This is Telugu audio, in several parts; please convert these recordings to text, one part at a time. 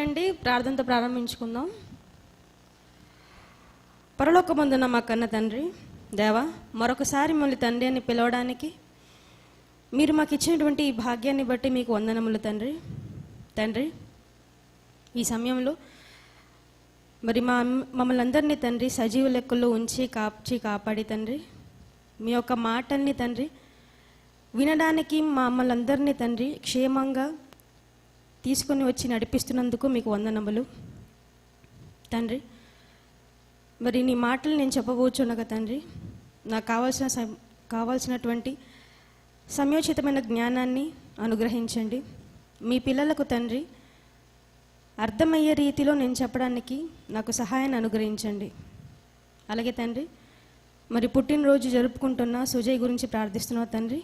అండి, ప్రార్థనతో ప్రారంభించుకుందాం. పరలోకమందున్న మా కన్న తండ్రి, దేవా, మరొకసారి మిమ్మల్ని తండ్రి అని పిలవడానికి మీరు మాకు ఇచ్చినటువంటి ఈ భాగ్యాన్ని బట్టి మీకు వందనములు తండ్రి. తండ్రి, ఈ సమయంలో మరి మమ్మల్ని అందరినీ తండ్రి సజీవ లెక్కల్లో ఉంచి కాపాడి తండ్రి, మీ యొక్క మాటల్ని తండ్రి వినడానికి మమ్మల్ని అందరినీ తండ్రి క్షేమంగా తీసుకొని వచ్చి నడిపిస్తున్నందుకు మీకు వందనములు తండ్రి. మరి నీ మాటలు నేను చెప్పబోచున్నగా తండ్రి, నాకు కావాల్సినటువంటి సమయోచితమైన జ్ఞానాన్ని అనుగ్రహించండి. మీ పిల్లలకు తండ్రి అర్థమయ్యే రీతిలో నేను చెప్పడానికి నాకు సహాయాన్ని అనుగ్రహించండి. అలాగే తండ్రి, మరి పుట్టినరోజు జరుపుకుంటున్న సుజయ్ గురించి ప్రార్థిస్తున్నావు తండ్రి,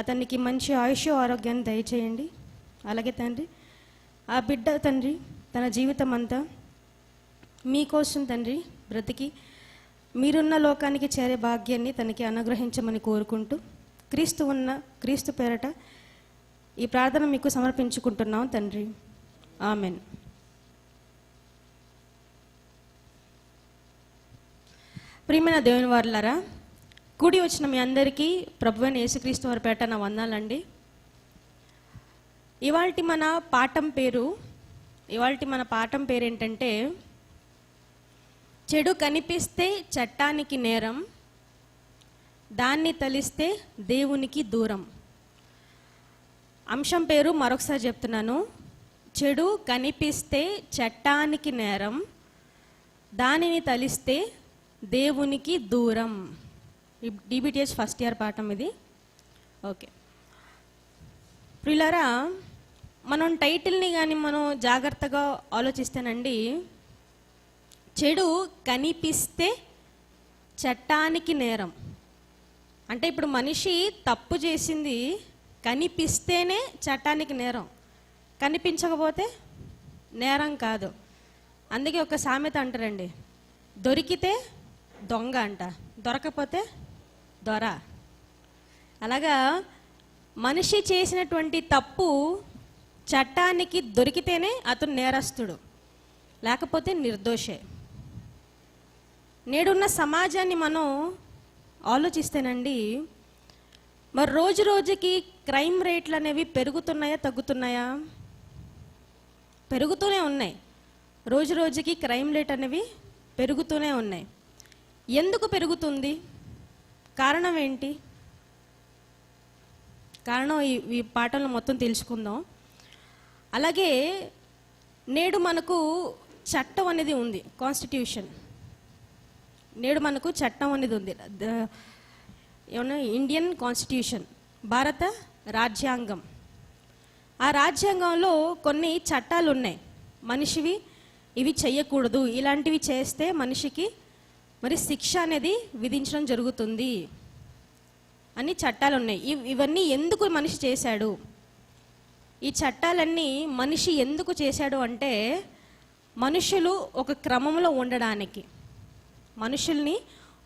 అతనికి మంచి ఆయుష్ ఆరోగ్యాన్ని దయచేయండి. అలాగే తండ్రి, ఆ బిడ్డ తండ్రి తన జీవితం అంతా మీకోసం తండ్రి బ్రతికి మీరున్న లోకానికి చేరే భాగ్యాన్ని తనకి అనుగ్రహించమని కోరుకుంటూ క్రీస్తు పేరట ఈ ప్రార్థన మీకు సమర్పించుకుంటున్నాం తండ్రి. ఆమెన్. ప్రియమైన దేవుని వారులారా, కూడి వచ్చిన మీ అందరికీ ప్రభువైన యేసుక్రీస్తు వారి పేరట నా వందనాలండి. ఇవాల్టి మన పాఠం పేరు ఏంటంటే, చెడు కనిపిస్తే చట్టానికి నేరం, దాన్ని తలిస్తే దేవునికి దూరం. అంశం పేరు మరొకసారి చెప్తున్నాను. చెడు కనిపిస్తే చట్టానికి నేరం, దానిని తలిస్తే దేవునికి దూరం. డిబిటిఎస్ ఫస్ట్ ఇయర్ పాఠం ఇది. ఓకే ప్రియులారా, మనం టైటిల్ని కానీ మనం జాగ్రత్తగా ఆలోచిస్తేనండి, చెడు కనిపిస్తే చట్టానికి నేరం అంటే ఇప్పుడు మనిషి తప్పు చేసింది కనిపిస్తేనే చట్టానికి నేరం, కనిపించకపోతే నేరం కాదు. అందుకే ఒక సామెత అంటారండి, దొరికితే దొంగ అంట, దొరకపోతే దొర. అలాగా మనిషి చేసినటువంటి తప్పు చట్టానికి దొరికితేనే అతను నేరస్తుడు, లేకపోతే నిర్దోషే. నేడున్న సమాజాన్ని మనం ఆలోచిస్తేనండి, మరి రోజు రోజుకి క్రైమ్ రేట్లు అనేవి పెరుగుతున్నాయా తగ్గుతున్నాయా? పెరుగుతూనే ఉన్నాయి. రోజు రోజుకి క్రైమ్ రేట్ అనేవి పెరుగుతూనే ఉన్నాయి. ఎందుకు పెరుగుతుంది? కారణం ఏంటి? కారణం ఈ పాఠంలో మొత్తం తెలుసుకుందాం. అలాగే నేడు మనకు చట్టం అనేది ఉంది, కాన్స్టిట్యూషన్. నేడు మనకు చట్టం అనేది ఉంది, ఏమన్నా ఇండియన్ కాన్స్టిట్యూషన్, భారత రాజ్యాంగం. ఆ రాజ్యాంగంలో కొన్ని చట్టాలు ఉన్నాయి. మనిషివి ఇవి చెయ్యకూడదు, ఇలాంటివి చేస్తే మనిషికి మరి శిక్ష అనేది విధించడం జరుగుతుంది అని చట్టాలు ఉన్నాయి. ఇవన్నీ ఎందుకు మనిషి చేశాడు? ఈ చట్టాలన్నీ మనిషి ఎందుకు చేశాడు అంటే, మనుషులు ఒక క్రమంలో ఉండడానికి, మనుషుల్ని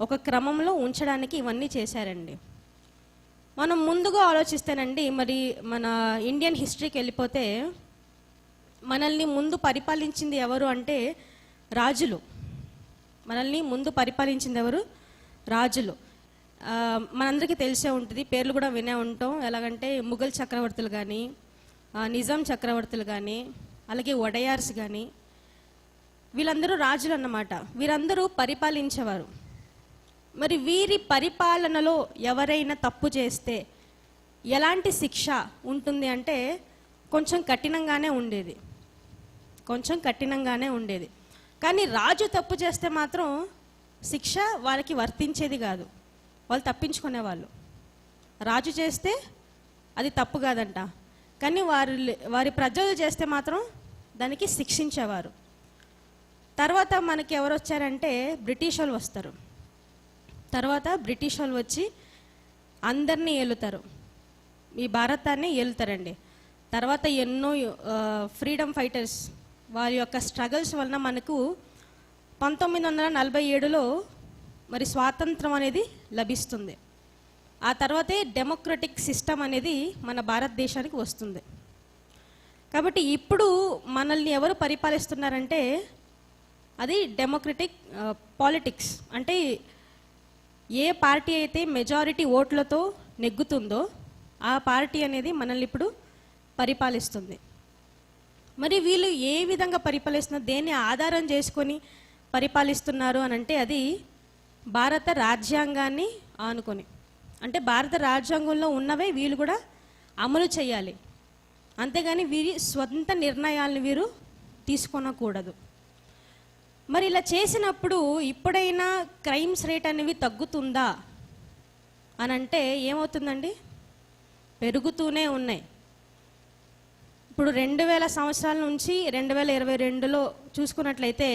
ఒక క్రమంలో ఉంచడానికి ఇవన్నీ చేశారండి. మనం ముందుగా ఆలోచిస్తేనండి, మరి మన ఇండియన్ హిస్టరీకి వెళ్ళిపోతే మనల్ని ముందు పరిపాలించింది ఎవరు అంటే రాజులు. మనల్ని ముందు పరిపాలించింది ఎవరు? రాజులు. మనందరికీ తెలిసే ఉంటుంది, పేర్లు కూడా వినే ఉంటాం. ఎలాగంటే ముఘల్ చక్రవర్తులు కానీ, నిజాం చక్రవర్తులు కానీ, అలాగే వడయార్స్ కానీ, వీళ్ళందరూ రాజులు అన్నమాట. వీరందరూ పరిపాలించేవారు. మరి వీరి పరిపాలనలో ఎవరైనా తప్పు చేస్తే ఎలాంటి శిక్ష ఉంటుంది అంటే కొంచెం కఠినంగానే ఉండేది. కానీ రాజు తప్పు చేస్తే మాత్రం శిక్ష వాళ్ళకి వర్తించేది కాదు, వాళ్ళు తప్పించుకునేవాళ్ళు. రాజు చేస్తే అది తప్పు కాదంట, కానీ వారి ప్రజలు చేస్తే మాత్రం దానికి శిక్షించేవారు. తర్వాత మనకి ఎవరు వచ్చారంటే బ్రిటిష్ వాళ్ళు వస్తారు. తర్వాత బ్రిటిష్ వాళ్ళు వచ్చి అందరినీ ఏలుతారు, ఈ భారతాన్ని ఏలుతారండి. తర్వాత ఎన్నో ఫ్రీడమ్ ఫైటర్స్ వారి యొక్క స్ట్రగల్స్ వలన మనకు 1947లో మరి స్వాతంత్రం అనేది లభిస్తుంది. ఆ తర్వాతే డెమోక్రటిక్ సిస్టమ్ అనేది మన భారతదేశానికి వస్తుంది. కాబట్టి ఇప్పుడు మనల్ని ఎవరు పరిపాలిస్తున్నారంటే అది డెమోక్రటిక్ పాలిటిక్స్. అంటే ఏ పార్టీ అయితే మెజారిటీ ఓట్లతో నెగ్గుతుందో ఆ పార్టీ అనేది మనల్ని ఇప్పుడు పరిపాలిస్తుంది. మరి వీళ్ళు ఏ విధంగా పరిపాలిస్తున్నారు, దేన్ని ఆధారం చేసుకొని పరిపాలిస్తున్నారు అని అంటే అది భారత రాజ్యాంగాన్ని ఆనుకొని. అంటే భారత రాజ్యాంగంలో ఉన్నవే వీళ్ళు కూడా అమలు చేయాలి, అంతేగాని వీరి స్వంత నిర్ణయాలను వీరు తీసుకొనకూడదు. మరి ఇలా చేసినప్పుడు ఇప్పుడైనా క్రైమ్స్ రేట్ అనేవి తగ్గుతుందా అని అంటే ఏమవుతుందండి? పెరుగుతూనే ఉన్నాయి. ఇప్పుడు 2000 సంవత్సరాల నుంచి 2022లో చూసుకున్నట్లయితే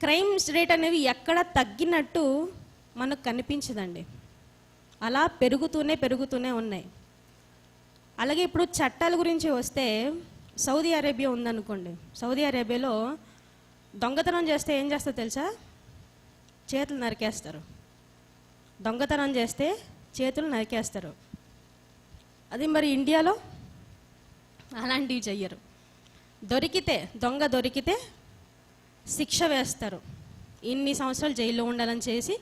క్రైమ్స్ రేట్ అనేవి ఎక్కడ తగ్గినట్టు మనకు కనిపించదండి. అలా పెరుగుతూనే ఉన్నాయి. అలాగే ఇప్పుడు చట్టాల గురించి వస్తే సౌదీ అరేబియా ఉందనుకోండి. సౌదీ అరేబియాలో దొంగతనం చేస్తే ఏం చేస్తారో తెలుసా? చేతులు నరికేస్తారు. దొంగతనం చేస్తే చేతులు నరికేస్తారు. అది మరి ఇండియాలో అలాంటివి చెయ్యరు. దొంగ దొరికితే శిక్ష వేస్తారు, ఇన్ని సంవత్సరాలు జైల్లో ఉండాలని చేసి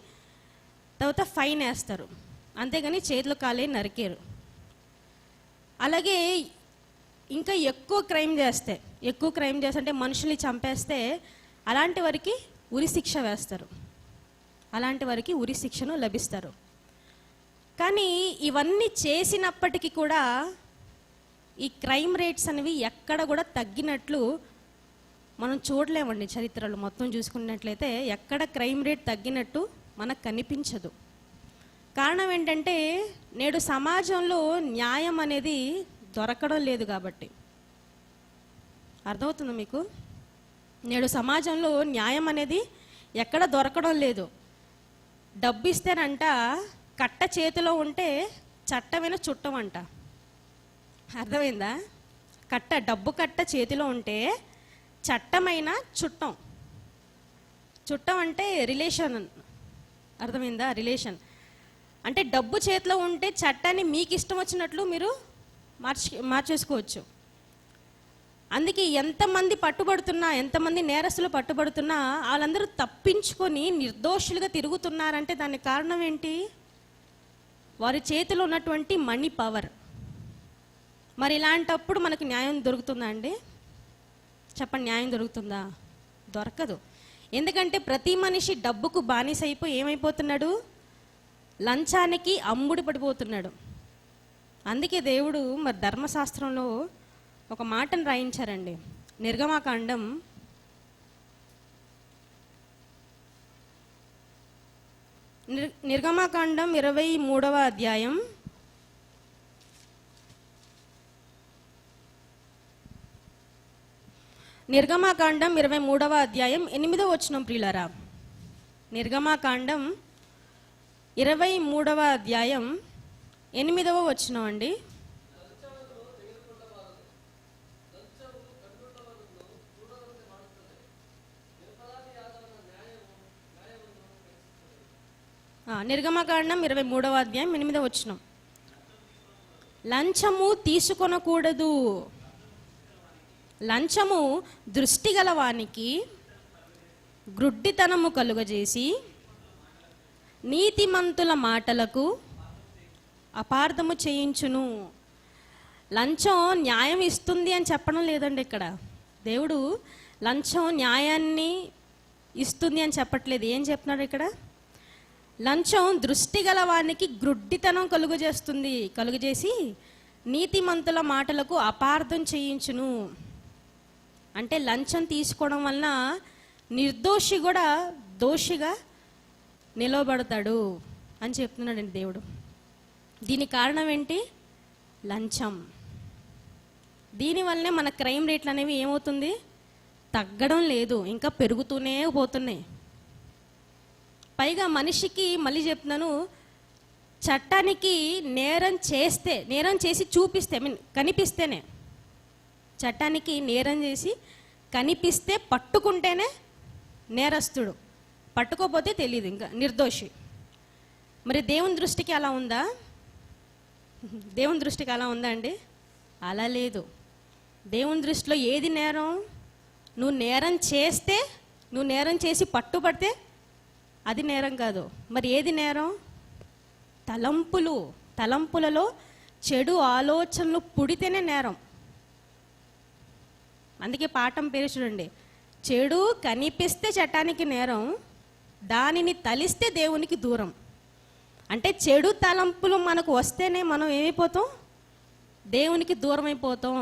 తర్వాత ఫైన్ వేస్తారు, అంతేగాని చేతులు కాలే నరికేరు. అలాగే ఇంకా ఎక్కువ క్రైమ్ చేస్తే అంటే మనుషుల్ని చంపేస్తే అలాంటి వారికి ఉరి శిక్ష వేస్తారు, అలాంటి వారికి ఉరి శిక్షను లభిస్తారు. కానీ ఇవన్నీ చేసినప్పటికీ కూడా ఈ క్రైమ్ రేట్స్ అనేవి ఎక్కడ కూడా తగ్గినట్లు మనం చూడలేమండి. చరిత్రలో మొత్తం చూసుకున్నట్లయితే ఎక్కడ క్రైమ్ రేట్ తగ్గినట్టు మనకు కనిపించదు. కారణం ఏంటంటే నేడు సమాజంలో న్యాయం అనేది దొరకడం లేదు కాబట్టి. అర్థమవుతుందా మీకు? నేడు సమాజంలో న్యాయం అనేది ఎక్కడ దొరకడం లేదు. డబ్బు ఇస్తేనంట కట్ట చేతిలో ఉంటే చట్టమైన చుట్టం అంట. అర్థమైందా? డబ్బు కట్ట చేతిలో ఉంటే చట్టమైన చుట్టం అంటే రిలేషన్. అర్థమైందా? రిలేషన్ అంటే డబ్బు చేతిలో ఉంటే చట్టాన్ని మీకు ఇష్టం వచ్చినట్లు మీరు మార్చేసుకోవచ్చు. అందుకే ఎంతమంది నేరస్తులు పట్టుబడుతున్నా వాళ్ళందరూ తప్పించుకొని నిర్దోషులుగా తిరుగుతున్నారంటే దానికి కారణం ఏంటి? వారి చేతిలో ఉన్నటువంటి మనీ పవర్. మరి ఇలాంటప్పుడు మనకు న్యాయం దొరుకుతుందా అండి? చెప్పండి, న్యాయం దొరుకుతుందా? దొరకదు. ఎందుకంటే ప్రతి మనిషి డబ్బుకు బానిసైపోయి ఏమైపోతున్నాడు? లంచానికి అమ్ముడు పడిపోతున్నాడు. అందుకే దేవుడు మరి ధర్మశాస్త్రంలో ఒక మాటను రాయించారండి. నిర్గమాకాండం 23వ అధ్యాయం 8వ వచనం ప్రియులారా. నిర్గమాకాండం 23వ అధ్యాయం 8వ వచనం అండి. నిర్గమకాండం 23వ అధ్యాయం 8వ వచనం. లంచము తీసుకొనకూడదు. లంచము దృష్టి గలవానికి గ్రుడ్డితనము కలుగజేసి నీతిమంతుల మాటలకు అపార్థము చేయించును. లంచం న్యాయం ఇస్తుంది అని చెప్పడం లేదండి ఇక్కడ. దేవుడు లంచం న్యాయాన్ని ఇస్తుంది అని చెప్పట్లేదు. ఏం చెప్తున్నాడు ఇక్కడ? లంచం దృష్టి గల వానికి గ్రుడ్డితనం కలుగజేసి నీతిమంతుల మాటలకు అపార్థం చేయించును. అంటే లంచం తీసుకోవడం వలన నిర్దోషి కూడా దోషిగా నిలవబడతాడు అని చెప్తున్నాడండి దేవుడు. దీని కారణం ఏంటి? లంచం. దీనివల్లనే మన క్రైమ్ రేట్లు అనేవి ఏమవుతుంది? తగ్గడం లేదు, ఇంకా పెరుగుతూనే పోతున్నాయి. పైగా మనిషికి మళ్ళీ చెప్తున్నాను, చట్టానికి నేరం చేసి చూపిస్తే కనిపిస్తేనే, చట్టానికి నేరం చేసి కనిపిస్తే పట్టుకుంటేనే నేరస్తుడు, పట్టుకోపోతే తెలియదు ఇంకా నిర్దోషి. మరి దేవుని దృష్టికి అలా ఉందా? దేవుని దృష్టికి అలా ఉందా అండి? అలా లేదు. దేవుని దృష్టిలో ఏది నేరం? నువ్వు నేరం చేస్తే, నువ్వు నేరం చేసి పట్టుబడితే అది నేరం కాదు. మరి ఏది నేరం? తలంపులలో చెడు ఆలోచనలు పుడితేనే నేరం. అందుకే పాఠం పేరు చూడండి, చెడు కనిపిస్తే చట్టానికి నేరం, దానిని తలిస్తే దేవునికి దూరం. అంటే చెడు తలంపులు మనకు వస్తేనే మనం ఏమైపోతాం? దేవునికి దూరం అయిపోతాం.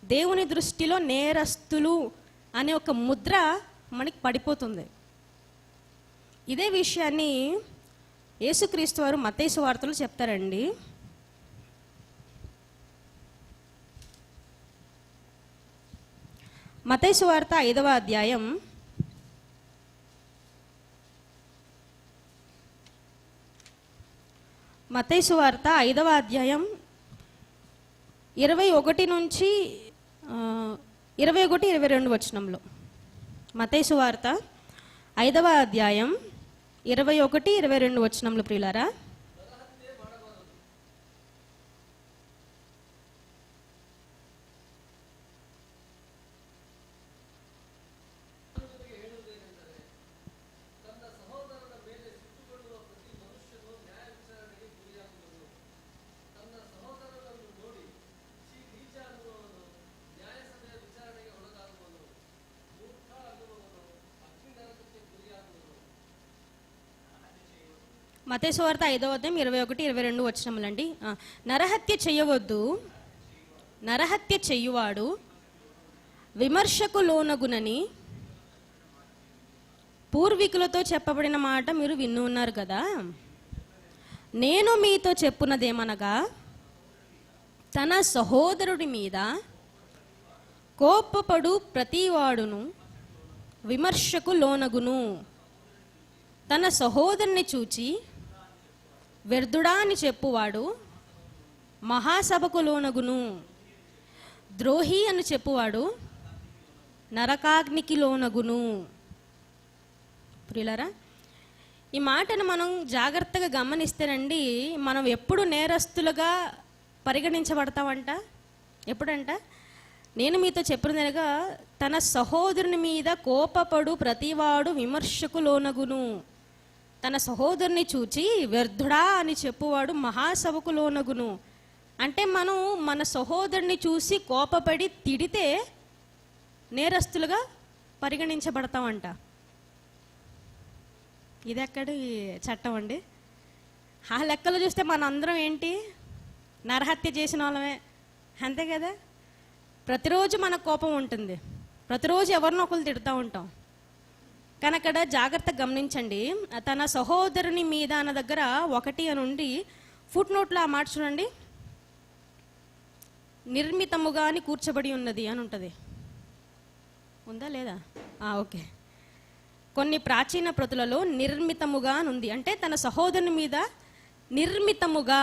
దేవుని దృష్టిలో నేరస్తులు అనే ఒక ముద్ర మనకి పడిపోతుంది. ఇదే విషయాన్ని యేసుక్రీస్తు వారు మత్తయి సువార్తలో చెప్తారండి. మత్తయి సువార్త 5వ అధ్యాయం 21 నుంచి 21-22 వచనంలో. మత్తయి సువార్త 5వ అధ్యాయం 21-22 వచనంలో ప్రియులారా, మత్తయి సువార్త 5వ అధ్యాయం 21-22 వచనములండి. నరహత్య చేయవద్దు, నరహత్య చెయ్యువాడు విమర్శకు లోనగునని పూర్వీకులతో చెప్పబడిన మాట మీరు విని ఉన్నారు కదా. నేను మీతో చెప్పున్నదేమనగా, తన సహోదరుడి మీద కోపపడు ప్రతివాడును విమర్శకు లోనగును. తన సహోదరుని చూచి వ్యర్థుడా అని చెప్పువాడు మహాసభకు లోనగును. ద్రోహి అని చెప్పువాడు నరకాగ్నికి లోనగును. ప్రియులారా, ఈ మాటను మనం జాగ్రత్తగా గమనిస్తేనండి, మనం ఎప్పుడు నేరస్తులుగా పరిగణించబడతామంట? ఎప్పుడంట? నేను మీతో చెప్పినగా, తన సహోదరుని మీద కోపపడు ప్రతివాడు విమర్శకు లోనగును. తన సహోదరుని చూచి వ్యర్థుడా అని చెప్పువాడు మహాసభకు లోనగును. అంటే మనం మన సహోదరుని చూసి కోపపడి తిడితే నేరస్తులుగా పరిగణించబడతామంట. ఇది ఎక్కడి చట్టం అండి? ఆ లెక్కలు చూస్తే మనందరం ఏంటి? నరహత్య చేసిన వాళ్ళమే, అంతే కదా. ప్రతిరోజు మన కోపం ఉంటుంది, ప్రతిరోజు ఎవరినో ఒకరు తిడుతూ ఉంటాం. కానీ అక్కడ జాగ్రత్తగా గమనించండి, తన సహోదరుని మీద అన్న దగ్గర 1 అని ఉండి ఫుట్ నోట్లో ఆ మాట చూడండి, నిర్మితముగా అని కూర్చబడి ఉన్నది అని ఉంటుంది. ఉందా లేదా? ఓకే. కొన్ని ప్రాచీన ప్రతులలో నిర్మితముగా అని ఉంది. అంటే తన సహోదరుని మీద నిర్మితముగా,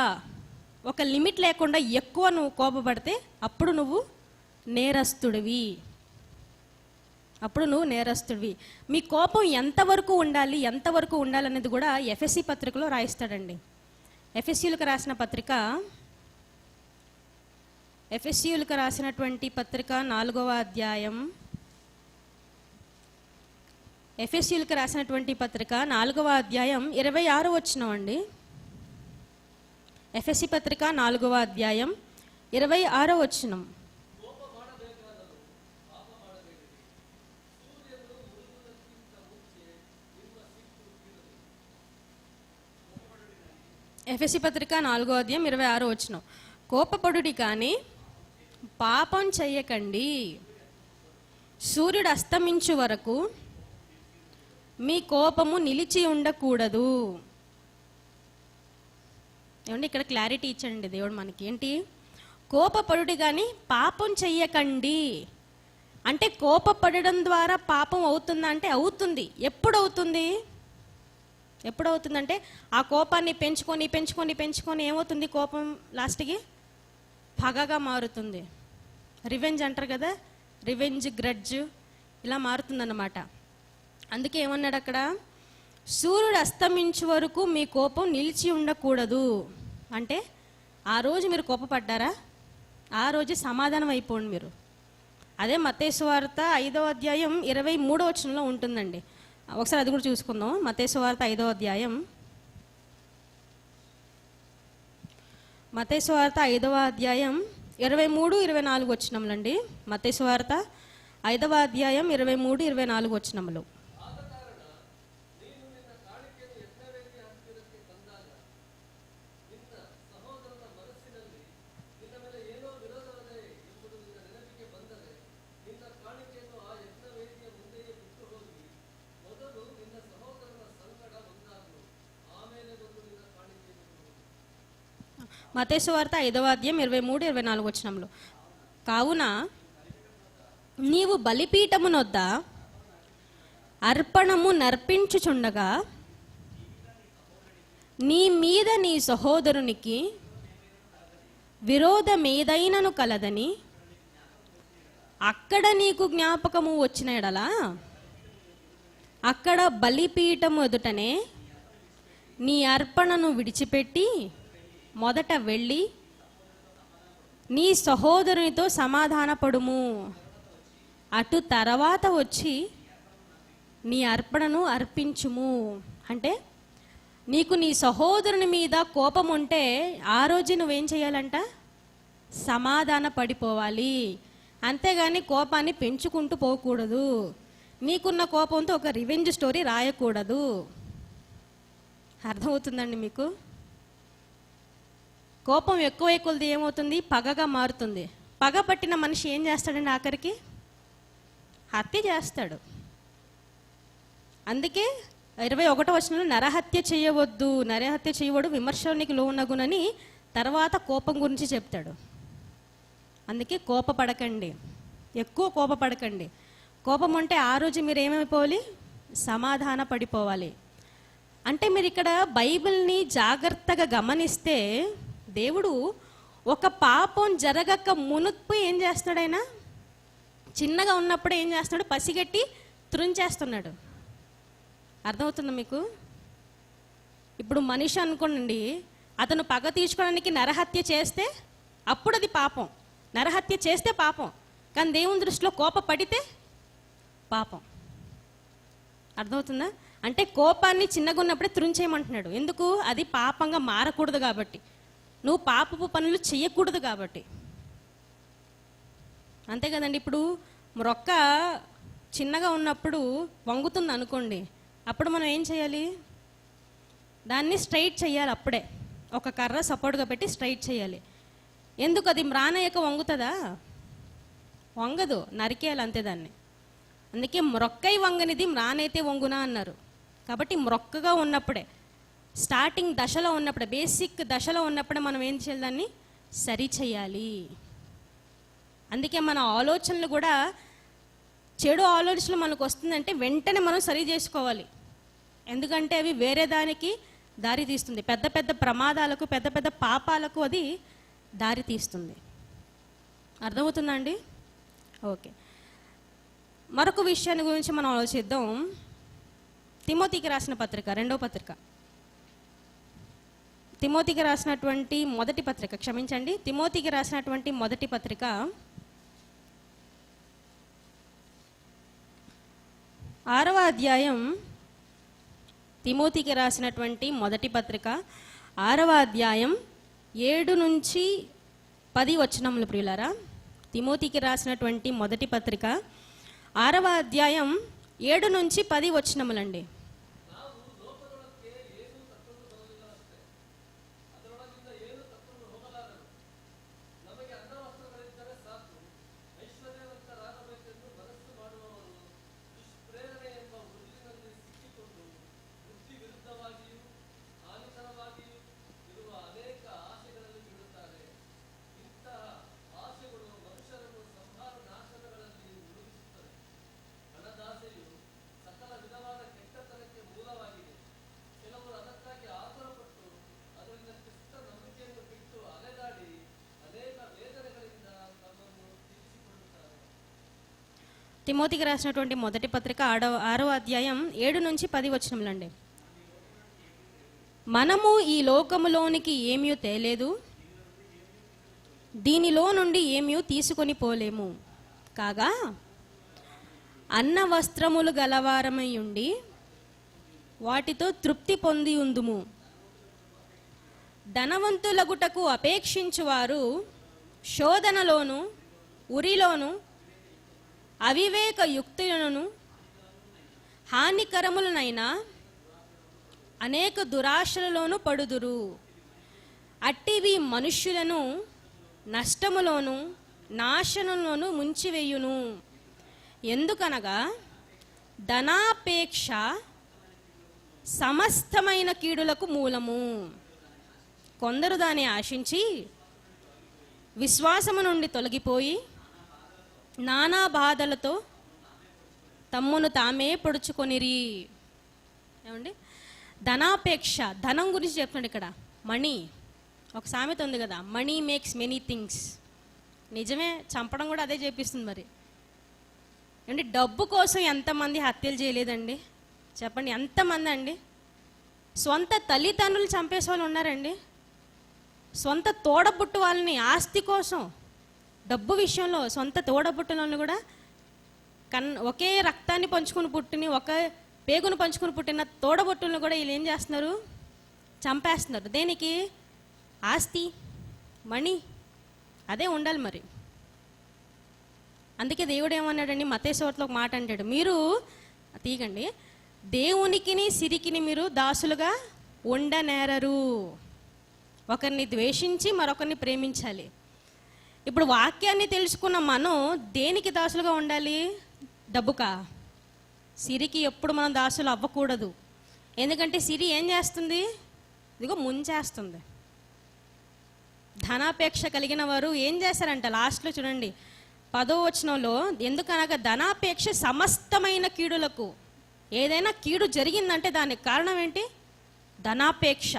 ఒక లిమిట్ లేకుండా ఎక్కువ నువ్వు కోపపడితే అప్పుడు నువ్వు నేరస్తుడివి. మీ కోపం ఎంతవరకు ఉండాలి, ఎంతవరకు ఉండాలనేది కూడా ఎఫ్ఎస్సి పత్రికలో రాయిస్తాడండి. ఎఫ్ఎస్సీలకు రాసినటువంటి పత్రిక 4వ అధ్యాయం, ఎఫ్ఎస్సీలకు రాసినటువంటి పత్రిక 4వ అధ్యాయం 26 వచనం అండి. ఎఫ్ఎస్సి పత్రిక 4వ అధ్యాయం 26 వచనం. ఎఫెసీ పత్రిక 4వ అధ్యాయం 26 వచనం. కోపపడుడి కానీ పాపం చెయ్యకండి, సూర్యుడు అస్తమించు వరకు మీ కోపము నిలిచి ఉండకూడదు. ఏమండి, ఇక్కడ క్లారిటీ ఇచ్చండి దేవుడు మనకి. ఏంటి? కోపపడుడి కానీ పాపం చెయ్యకండి. అంటే కోపపడడం ద్వారా పాపం అవుతుందా అంటే అవుతుంది. ఎప్పుడు అవుతుందంటే ఆ కోపాన్ని పెంచుకొని ఏమవుతుంది? కోపం లాస్ట్కి పగగా మారుతుంది. రివెంజ్ అంటారు కదా, రివెంజ్, గ్రడ్జ్, ఇలా మారుతుందన్నమాట. అందుకే ఏమన్నాడు అక్కడ? సూర్యుడు అస్తమించే వరకు మీ కోపం నిలిచి ఉండకూడదు. అంటే ఆ రోజు మీరు కోపపడ్డారా, ఆ రోజు సమాధానం అయిపోండి. మీరు అదే మత్తయి సువార్త 5వ అధ్యాయం 23వ వచనంలో ఉంటుందండి. ఒకసారి అది కూడా చూసుకుందాం. మత్తయి సువార్త 5వ అధ్యాయం, మత్తయి సువార్త 5వ అధ్యాయం 23, 24 వచనములండి. మత్తయి సువార్త 5వ అధ్యాయం 23, 24 వచనములు. మత్తయి సువార్త 5వ అధ్యాయం 23, 24 వచనములు. కావున నీవు బలిపీఠమునొద్ద అర్పణము నర్పించుచుండగా నీ మీద నీ సహోదరునికి విరోధమేదైనను కలదని అక్కడ నీకు జ్ఞాపకము వచ్చిన ఎడలా అక్కడ బలిపీఠము ఎదుటనే నీ అర్పణను విడిచిపెట్టి మొదట వెళ్ళి నీ సహోదరునితో సమాధానపడుము. అటు తర్వాత వచ్చి నీ అర్పణను అర్పించుము. అంటే నీకు నీ సహోదరుని మీద కోపం ఉంటే ఆ రోజు నువ్వేం చేయాలంట? సమాధాన పడిపోవాలి. అంతేగాని కోపాన్ని పెంచుకుంటూ పోకూడదు. నీకున్న కోపంతో ఒక రివెంజ్ స్టోరీ రాయకూడదు. అర్థమవుతుందండి మీకు? కోపం ఎక్కువ కొలది ఏమవుతుంది? పగగా మారుతుంది. పగ పట్టిన మనిషి ఏం చేస్తాడండి? ఆఖరికి హత్య చేస్తాడు. అందుకే 21వ వచనంలో నరహత్య చేయవద్దు, నరహత్య చేయవడు విమర్శనికి లోనగునని తర్వాత కోపం గురించి చెప్తాడు. అందుకే కోపపడకండి, ఎక్కువ కోపపడకండి. కోపం అంటే ఆ రోజు మీరు ఏమైపోవాలి? సమాధాన పడిపోవాలి. అంటే మీరు ఇక్కడ బైబిల్ని జాగ్రత్తగా గమనిస్తే దేవుడు ఒక పాపం జరగక మునుపు ఏం చేస్తున్నాడు? ఆయన చిన్నగా ఉన్నప్పుడు ఏం చేస్తున్నాడు? పసిగట్టి త్రుంచేస్తున్నాడు. అర్థమవుతుందా మీకు? ఇప్పుడు మనిషి అనుకోండి, అతను పగ తీర్చుకోవడానికి నరహత్య చేస్తే అప్పుడు అది పాపం. నరహత్య చేస్తే పాపం. కానీ దేవుని దృష్టిలో కోపపడితే పాపం. అర్థమవుతుందా? అంటే కోపాన్ని చిన్నగా ఉన్నప్పుడే త్రుంచేయమంటున్నాడు. ఎందుకు? అది పాపంగా మారకూడదు కాబట్టి, నువ్వు పాపపు పనులు చెయ్యకూడదు కాబట్టి. అంతే కదండి. ఇప్పుడు మొక్క చిన్నగా ఉన్నప్పుడు వంగుతుంది అనుకోండి, అప్పుడు మనం ఏం చేయాలి? దాన్ని స్ట్రైట్ చేయాలి. అప్పుడే ఒక కర్ర సపోర్ట్గా పెట్టి స్ట్రైట్ చేయాలి. ఎందుకు? అది మ్రానయ్యక వంగుతుందా? వంగదు, నరికేయాలి అంతే దాన్ని. అందుకే మొక్కై వంగనిది మ్రానైతే వంగునా అన్నారు. కాబట్టి మొక్కగా ఉన్నప్పుడే, స్టార్టింగ్ దశలో ఉన్నప్పుడే, బేసిక్ దశలో ఉన్నప్పుడే మనం ఏం చేయాలి? దాన్ని సరి చేయాలి. అందుకే మన ఆలోచనలు కూడా, చెడు ఆలోచనలు మనకు వస్తుందంటే వెంటనే మనం సరి చేసుకోవాలి. ఎందుకంటే అవి వేరే దానికి దారి తీస్తుంది. పెద్ద పెద్ద ప్రమాదాలకు, పెద్ద పెద్ద పాపాలకు అది దారి తీస్తుంది. అర్థమవుతుందా అండి? ఓకే, మరొక విషయాన్ని గురించి మనం ఆలోచిద్దాం. తిమోతికి రాసిన పత్రిక, 2వ పత్రిక, తిమోతికి రాసినటువంటి మొదటి పత్రిక, క్షమించండి, తిమోతికి రాసినటువంటి మొదటి పత్రిక 6వ అధ్యాయం, తిమోతికి రాసినటువంటి మొదటి పత్రిక 6వ అధ్యాయం 7 నుంచి 10 వచనములు. ప్రియులారా, తిమోతికి రాసినటువంటి మొదటి పత్రిక 6వ అధ్యాయం 7 నుంచి 10 వచనములండి. తిమోతికి రాసినటువంటి మొదటి పత్రిక 6వ అధ్యాయం 7 నుంచి 10 వచనములండి. మనము ఈ లోకములోనికి ఏమీ తేలేదు, దీనిలో నుండి ఏమీ తీసుకొని పోలేము. కాగా అన్న వస్త్రములు గలవారమై ఉండి వాటితో తృప్తి పొంది ఉందుము. ధనవంతులగుటకు అపేక్షించువారు శోధనలోను ఉరిలోను అవివేక యుక్తులను హానికరములనైన అనేక దురాశలలోను పడుదురు. అట్టివి మనుష్యులను నష్టములోను నాశనంలోను ముంచివేయును. ఎందుకనగా ధనాపేక్ష సమస్తమైన కీడులకు మూలము. కొందరు దాన్ని ఆశించి విశ్వాసము నుండి తొలగిపోయి నానా బాధలతో తమ్మును తామే పొడుచుకొనిరి. ఏమండి, ధనాపేక్ష, ధనం గురించి చెప్తున్నాడు ఇక్కడ. మనీ, ఒక సామెత ఉంది కదా, మనీ మేక్స్ మెనీ థింగ్స్. నిజమే, చంపడం కూడా అదే చేపిస్తుంది. మరి ఏమండి, డబ్బు కోసం ఎంతమంది హత్యలు చేయలేదండి? చెప్పండి, ఎంతమంది అండి? సొంత తల్లిదండ్రులు చంపేసే వాళ్ళు ఉన్నారండి. సొంత తోడబుట్టు వాళ్ళని ఆస్తి కోసం, డబ్బు విషయంలో సొంత తోడబుట్టులను కూడా ఒకే రక్తాన్ని పంచుకుని పుట్టిన, ఒక పేగును పంచుకుని పుట్టిన తోడబుట్టులను కూడా వీళ్ళు ఏం చేస్తున్నారు? చంపేస్తున్నారు. దేనికి? ఆస్తి, మనీ, అదే ఉండాలి. మరి అందుకే దేవుడు ఏమన్నాడండి, మత్తయి సువార్తలో ఒక మాట అంటాడు, మీరు తీగండి, దేవునికిని సిరికిని మీరు దాసులుగా ఉండనేరరు. ఒకరిని ద్వేషించి మరొకరిని ప్రేమించాలి. ఇప్పుడు వాక్యాన్ని తెలుసుకున్న మనం దేనికి దాసులుగా ఉండాలి? డబ్బుకా? సిరికి ఎప్పుడు మనం దాసులు అవ్వకూడదు. ఎందుకంటే సిరి ఏం చేస్తుంది? ఇదిగో ముంచేస్తుంది. ధనాపేక్ష కలిగిన వారు ఏం చేశారంట? లాస్ట్లో చూడండి 10వ వచనంలో, ఎందుకనగా ధనాపేక్ష సమస్తమైన కీడులకు. ఏదైనా కీడు జరిగిందంటే దానికి కారణం ఏంటి? ధనాపేక్ష.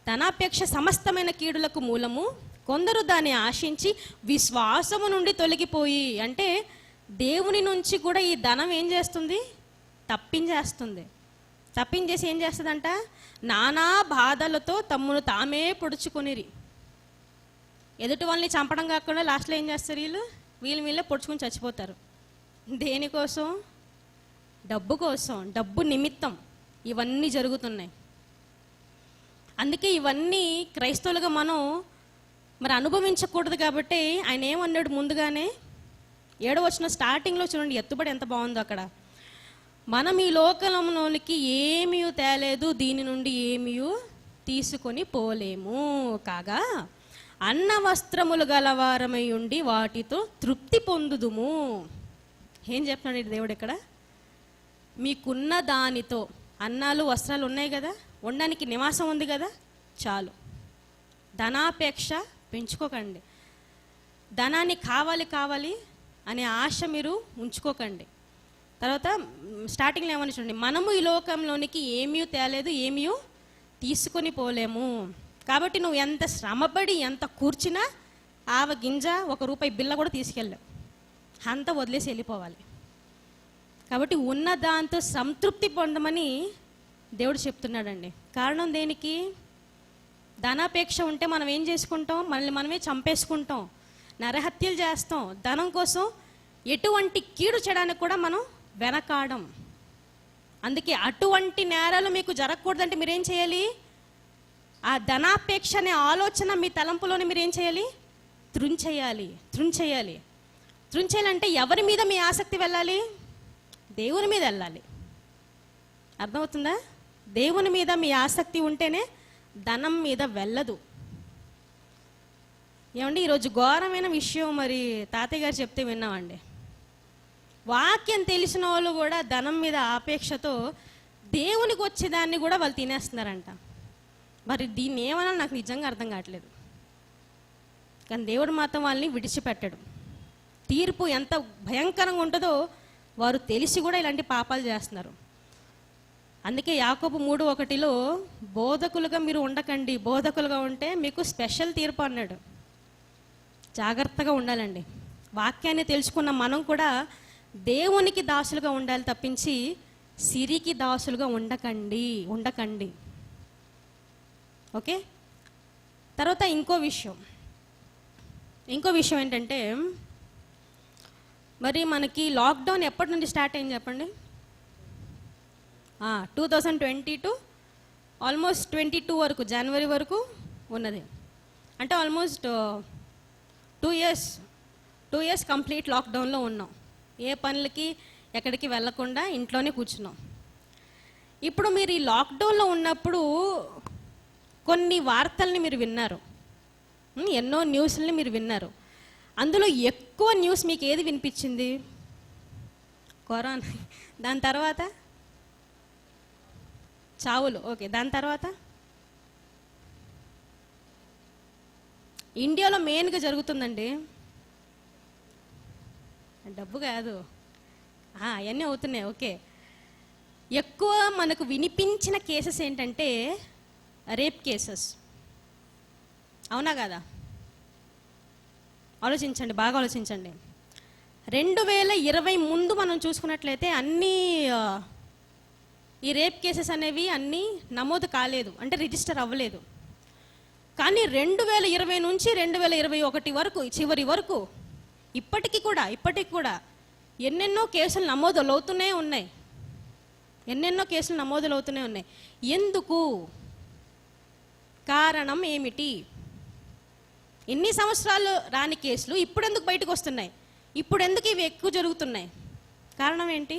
ధనాపేక్ష సమస్తమైన కీడులకు మూలము. కొందరు దాన్ని ఆశించి విశ్వాసము నుండి తొలగిపోయి, అంటే దేవుని నుంచి కూడా ఈ ధనం ఏం చేస్తుంది? తప్పించేస్తుంది. తప్పించేసి ఏం చేస్తుందంట? నానా బాధలతో తమ్మును తామే పొడుచుకొనిరి. ఎదుటి వాళ్ళని చంపడం కాకుండా లాస్ట్లో ఏం చేస్తారు? వీళ్ళే పొడుచుకొని చచ్చిపోతారు. దేనికోసం? డబ్బు కోసం, డబ్బు నిమిత్తం ఇవన్నీ జరుగుతున్నాయి. అందుకే ఇవన్నీ క్రైస్తవులుగా మనం మరి అనుభవించకూడదు. కాబట్టి ఆయన ఏమన్నాడు ముందుగానే? 7వ వచనం స్టార్టింగ్లో చూడండి, ఎత్తుబడి ఎంత బాగుందో అక్కడ. మనం ఈ లోకంలోనికి ఏమీ తేలేదు, దీని నుండి ఏమీ తీసుకొని పోలేము. కాగా అన్న వస్త్రములు గలవారమై ఉండి వాటితో తృప్తి పొందుదుము. ఏం చెప్తున్నాడు దేవుడు ఇక్కడ? మీకున్న దానితో, అన్నాలు వస్త్రాలు ఉన్నాయి కదా, ఉండడానికి నివాసం ఉంది కదా, చాలు. ధనాపేక్ష పెంచుకోకండి. ధనాన్ని కావాలి అనే ఆశ మీరు ఉంచుకోకండి. తర్వాత స్టార్టింగ్లో ఏమని చూడండి, మనము ఈ లోకంలోనికి ఏమీ తేలేదు, ఏమీ తీసుకొని పోలేము. కాబట్టి నువ్వు ఎంత శ్రమపడి ఎంత కూర్చినా ఆవ గింజ ₹1 బిల్ల కూడా తీసుకెళ్ళావు, అంతా వదిలేసి వెళ్ళిపోవాలి. కాబట్టి ఉన్న దాంతో సంతృప్తి పొందమని దేవుడు చెప్తున్నాడండి. కారణం దేనికి? ధనాపేక్ష ఉంటే మనం ఏం చేసుకుంటాం? మనల్ని మనమే చంపేసుకుంటాం, నరహత్యలు చేస్తాం. ధనం కోసం ఎటువంటి కీడు చేయడానికి కూడా మనం వెనకాడం. అందుకే అటువంటి నేరాలు మీకు జరగకూడదంటే మీరేం చేయాలి? ఆ ధనాపేక్ష అనే ఆలోచన మీ తలంపులోనే మీరేం చేయాలి? త్రుంచేయాలి. త్రుంచేయాలంటే ఎవరి మీద మీ ఆసక్తి వెళ్ళాలి? దేవుని మీద వెళ్ళాలి. అర్థమవుతుందా? దేవుని మీద మీ ఆసక్తి ఉంటేనే ధనం మీద వెళ్ళదు. ఏమండి, ఈరోజు ఘోరమైన విషయం మరి తాతయ్య గారు చెప్తే విన్నామండి. వాక్యం తెలిసిన వాళ్ళు కూడా ధనం మీద ఆపేక్షతో దేవునికి వచ్చేదాన్ని కూడా వాళ్ళు తినేస్తున్నారంట. మరి దీన్ని ఏమన్నా నాకు నిజంగా అర్థం కావట్లేదు. కానీ దేవుడు మాత్రం వాళ్ళని విడిచిపెట్టడు. తీర్పు ఎంత భయంకరంగా ఉంటుందో వారు తెలిసి కూడా ఇలాంటి పాపాలు చేస్తున్నారు. అందుకే యాకోబు 3:1 బోధకులుగా మీరు ఉండకండి, బోధకులుగా ఉంటే మీకు స్పెషల్ తీర్పు అన్నాడు. జాగ్రత్తగా ఉండాలండి. వాక్యాన్ని తెలుసుకున్న మనం కూడా దేవునికి దాసులుగా ఉండాలి తప్పించి సిరికి దాసులుగా ఉండకండి. ఓకే. తర్వాత ఇంకో విషయం ఏంటంటే, మరి మనకి లాక్డౌన్ ఎప్పటి నుంచి స్టార్ట్ అయింది చెప్పండి? 2022 ఆల్మోస్ట్ 22 వరకు, జనవరి వరకు ఉన్నది. అంటే ఆల్మోస్ట్ 2 ఇయర్స్ కంప్లీట్ లాక్డౌన్లో ఉన్నాం. ఏ పనులకి ఎక్కడికి వెళ్ళకుండా ఇంట్లోనే కూర్చున్నాం. ఇప్పుడు మీరు ఈ లాక్డౌన్లో ఉన్నప్పుడు కొన్ని వార్తల్ని మీరు విన్నారు, ఎన్నో న్యూస్ని మీరు విన్నారు. అందులో ఎక్కువ న్యూస్ మీకు ఏది వినిపించింది? కరోనా. దాని తర్వాత చావులు. ఓకే, దాని తర్వాత ఇండియాలో మెయిన్గా జరుగుతుందండి డబ్బు కాదు, అవన్నీ అవుతున్నాయి. ఓకే, ఎక్కువ మనకు వినిపించిన కేసెస్ ఏంటంటే రేప్ కేసెస్. అవునా కదా? ఆలోచించండి, బాగా ఆలోచించండి. 2020 ముందు మనం చూసుకున్నట్లయితే అన్నీ ఈ రేప్ కేసెస్ అనేవి అన్నీ నమోదు కాలేదు, అంటే రిజిస్టర్ అవ్వలేదు. కానీ 2020 నుంచి 2021 వరకు, చివరి వరకు ఇప్పటికీ కూడా ఎన్నెన్నో కేసులు నమోదులవుతూనే ఉన్నాయి. ఎందుకు? కారణం ఏమిటి? ఎన్ని సంవత్సరాలు రాని కేసులు ఇప్పుడు ఎందుకు బయటకు వస్తున్నాయి? ఇప్పుడు ఎందుకు ఇవి ఎక్కువ జరుగుతున్నాయి? కారణం ఏంటి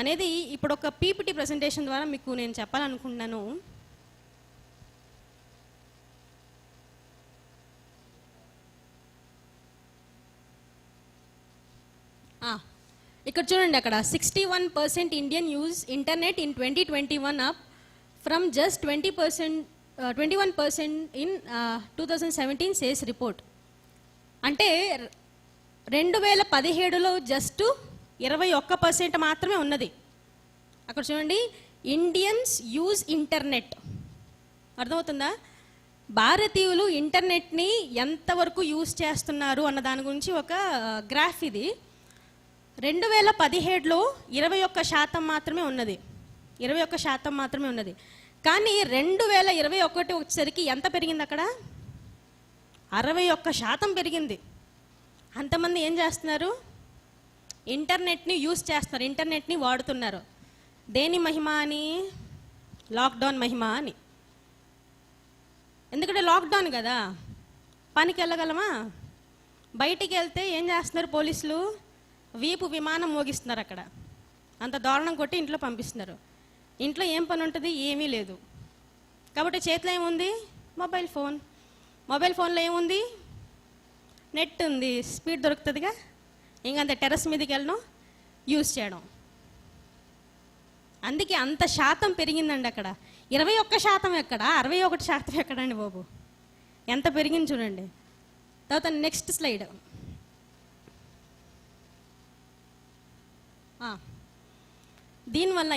అనేది ఇప్పుడు ఒక పీపీటీ ప్రెజెంటేషన్ ద్వారా మీకు నేను చెప్పాలనుకుంటున్నాను. ఇక్కడ చూడండి, అక్కడ 61% Indian use internet in 2021 up from just 21% in 2017 says report. అంటే 2017లో జస్ట్ 21% మాత్రమే ఉన్నది. అక్కడ చూడండి, ఇండియన్స్ యూజ్ ఇంటర్నెట్. అర్థమవుతుందా? భారతీయులు ఇంటర్నెట్ని ఎంతవరకు యూజ్ చేస్తున్నారు అన్న దాని గురించి ఒక గ్రాఫ్ ఇది. 2017లో 21% మాత్రమే ఉన్నది. కానీ 2021 వచ్చేసరికి ఎంత పెరిగింది? అక్కడ 61% పెరిగింది. అంతమంది ఏం చేస్తున్నారు? ఇంటర్నెట్ని యూజ్ చేస్తున్నారు, ఇంటర్నెట్ని వాడుతున్నారు. దేని మహిమ అని? లాక్డౌన్ మహిమ అని. ఎందుకంటే లాక్డౌన్ కదా, పనికి వెళ్ళగలమా? బయటికి వెళ్తే ఏం చేస్తున్నారు పోలీసులు? వీపు విమానం మోగిస్తున్నారు. అక్కడ అంత దారుణం కొట్టి ఇంట్లో పంపిస్తున్నారు. ఇంట్లో ఏం పని ఉంటుంది? ఏమీ లేదు. కాబట్టి చేతిలో ఏముంది? మొబైల్ ఫోన్లో ఏముంది? నెట్ ఉంది, స్పీడ్ దొరుకుతుందిగా. ఇంకంత టెర్రస్ మీదకి వెళ్ళడం, యూజ్ చేయడం. అందుకే అంత శాతం పెరిగిందండి. అక్కడ 21% ఎక్కడ, 61% ఎక్కడండి బాబు? ఎంత పెరిగింది చూడండి. తర్వాత నెక్స్ట్ స్లైడ్. దీనివల్ల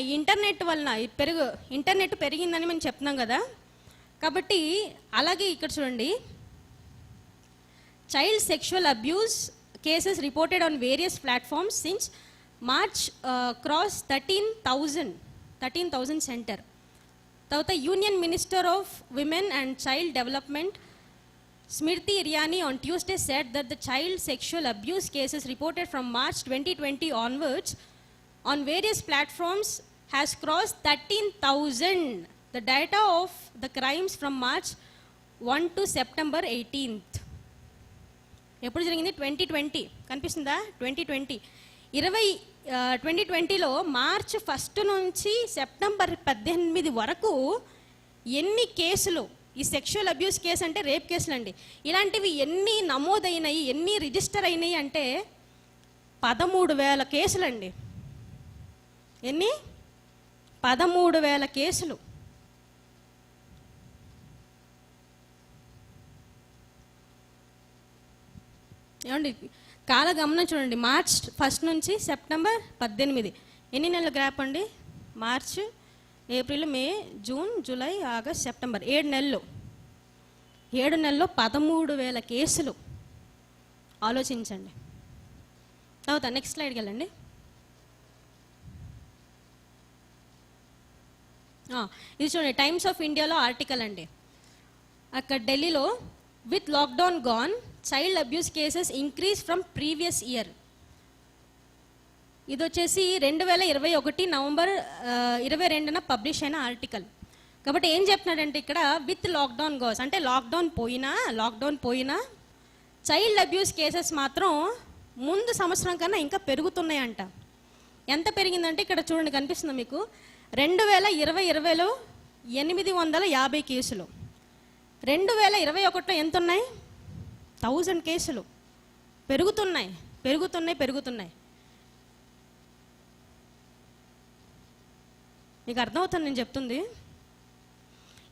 ఇంటర్నెట్ పెరిగిందని మనం చెప్తున్నాం కదా. కాబట్టి అలాగే ఇక్కడ చూడండి, child sexual abuse cases reported on various platforms since March cross 13,000 centre. తర్వాత union minister of women and child development Smriti Iryani on Tuesday said that the child sexual abuse cases reported from March 2020 onwards on various platforms has crossed 13,000. The data of the crimes from March 1 to September 18th. ఎప్పుడు జరిగింది? 2020. కనిపిస్తుందా? 2020లో మార్చ్ 1 నుంచి సెప్టెంబర్ 18 వరకు ఎన్ని కేసులు, ఈ సెక్షువల్ అబ్యూస్ కేసు అంటే రేప్ కేసులు అండి, ఇలాంటివి ఎన్ని నమోదైనాయి, ఎన్ని రిజిస్టర్ అయినాయి అంటే 13,000 కేసులండి. ఎన్ని? 13,000 కేసులు. ఏమండి, కాలగమనం చూడండి. మార్చ్ 1 నుంచి సెప్టెంబర్ 18 ఎన్ని నెలల గ్యాప్ అండి? మార్చ్, ఏప్రిల్, మే, జూన్, జూలై, ఆగస్ట్, సెప్టెంబర్, 7 నెలలు. 7 నెలల్లో 13,000 కేసులు. ఆలోచించండి. తర్వాత నెక్స్ట్ స్లైడ్కి వెళ్ళండి. ఇది చూడండి, టైమ్స్ ఆఫ్ ఇండియాలో ఆర్టికల్ అండి. అక్కడ ఢిల్లీలో, with lockdown gone child abuse cases increase from previous year. ఇది వచ్చేసి 2021 నవంబర్ 22న పబ్లిష్ అయిన ఆర్టికల్. కాబట్టి ఏం చెప్తున్నాడంటే ఇక్కడ విత్ లాక్డౌన్ గోస్ అంటే లాక్డౌన్ పోయినా చైల్డ్ అబ్యూస్ కేసెస్ మాత్రం ముందు సంవత్సరం కన్నా ఇంకా పెరుగుతున్నాయంట. ఎంత పెరిగిందంటే ఇక్కడ చూడండి, కనిపిస్తుంది మీకు. 2020లో 850 కేసులు, 2021లో ఎంత ఉన్నాయి? 1000 కేసులు. పెరుగుతున్నాయి. మీకు అర్థమవుతుంది నేను చెప్తుంది.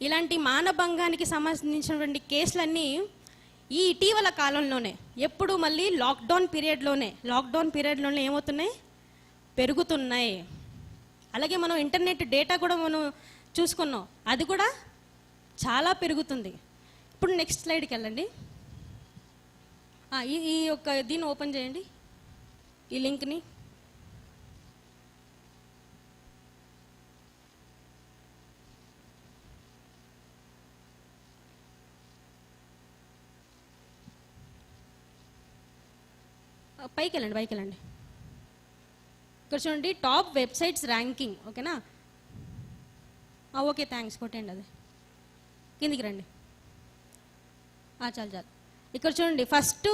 ఇలాంటి మానభంగానికి సంబంధించినటువంటి కేసులన్నీ ఈ ఇటీవల కాలంలోనే, ఎప్పుడు మళ్ళీ లాక్డౌన్ పీరియడ్లోనే ఏమవుతున్నాయి? పెరుగుతున్నాయి. అలాగే మనం ఇంటర్నెట్ డేటా కూడా మనం చూసుకున్నాం, అది కూడా చాలా పెరుగుతుంది. ఇప్పుడు నెక్స్ట్ స్లైడ్కి వెళ్ళండి. ఈ యొక్క దీన్ని ఓపెన్ చేయండి, ఈ లింక్ని. పైకి వెళ్ళండి. ఇక్కడ చూడండి, టాప్ వెబ్సైట్స్ ర్యాంకింగ్. ఓకేనా? Okay, thanks. కొట్టండి, అది కిందికి రండి. చాలు. ఇక్కడ చూడండి, ఫస్ట్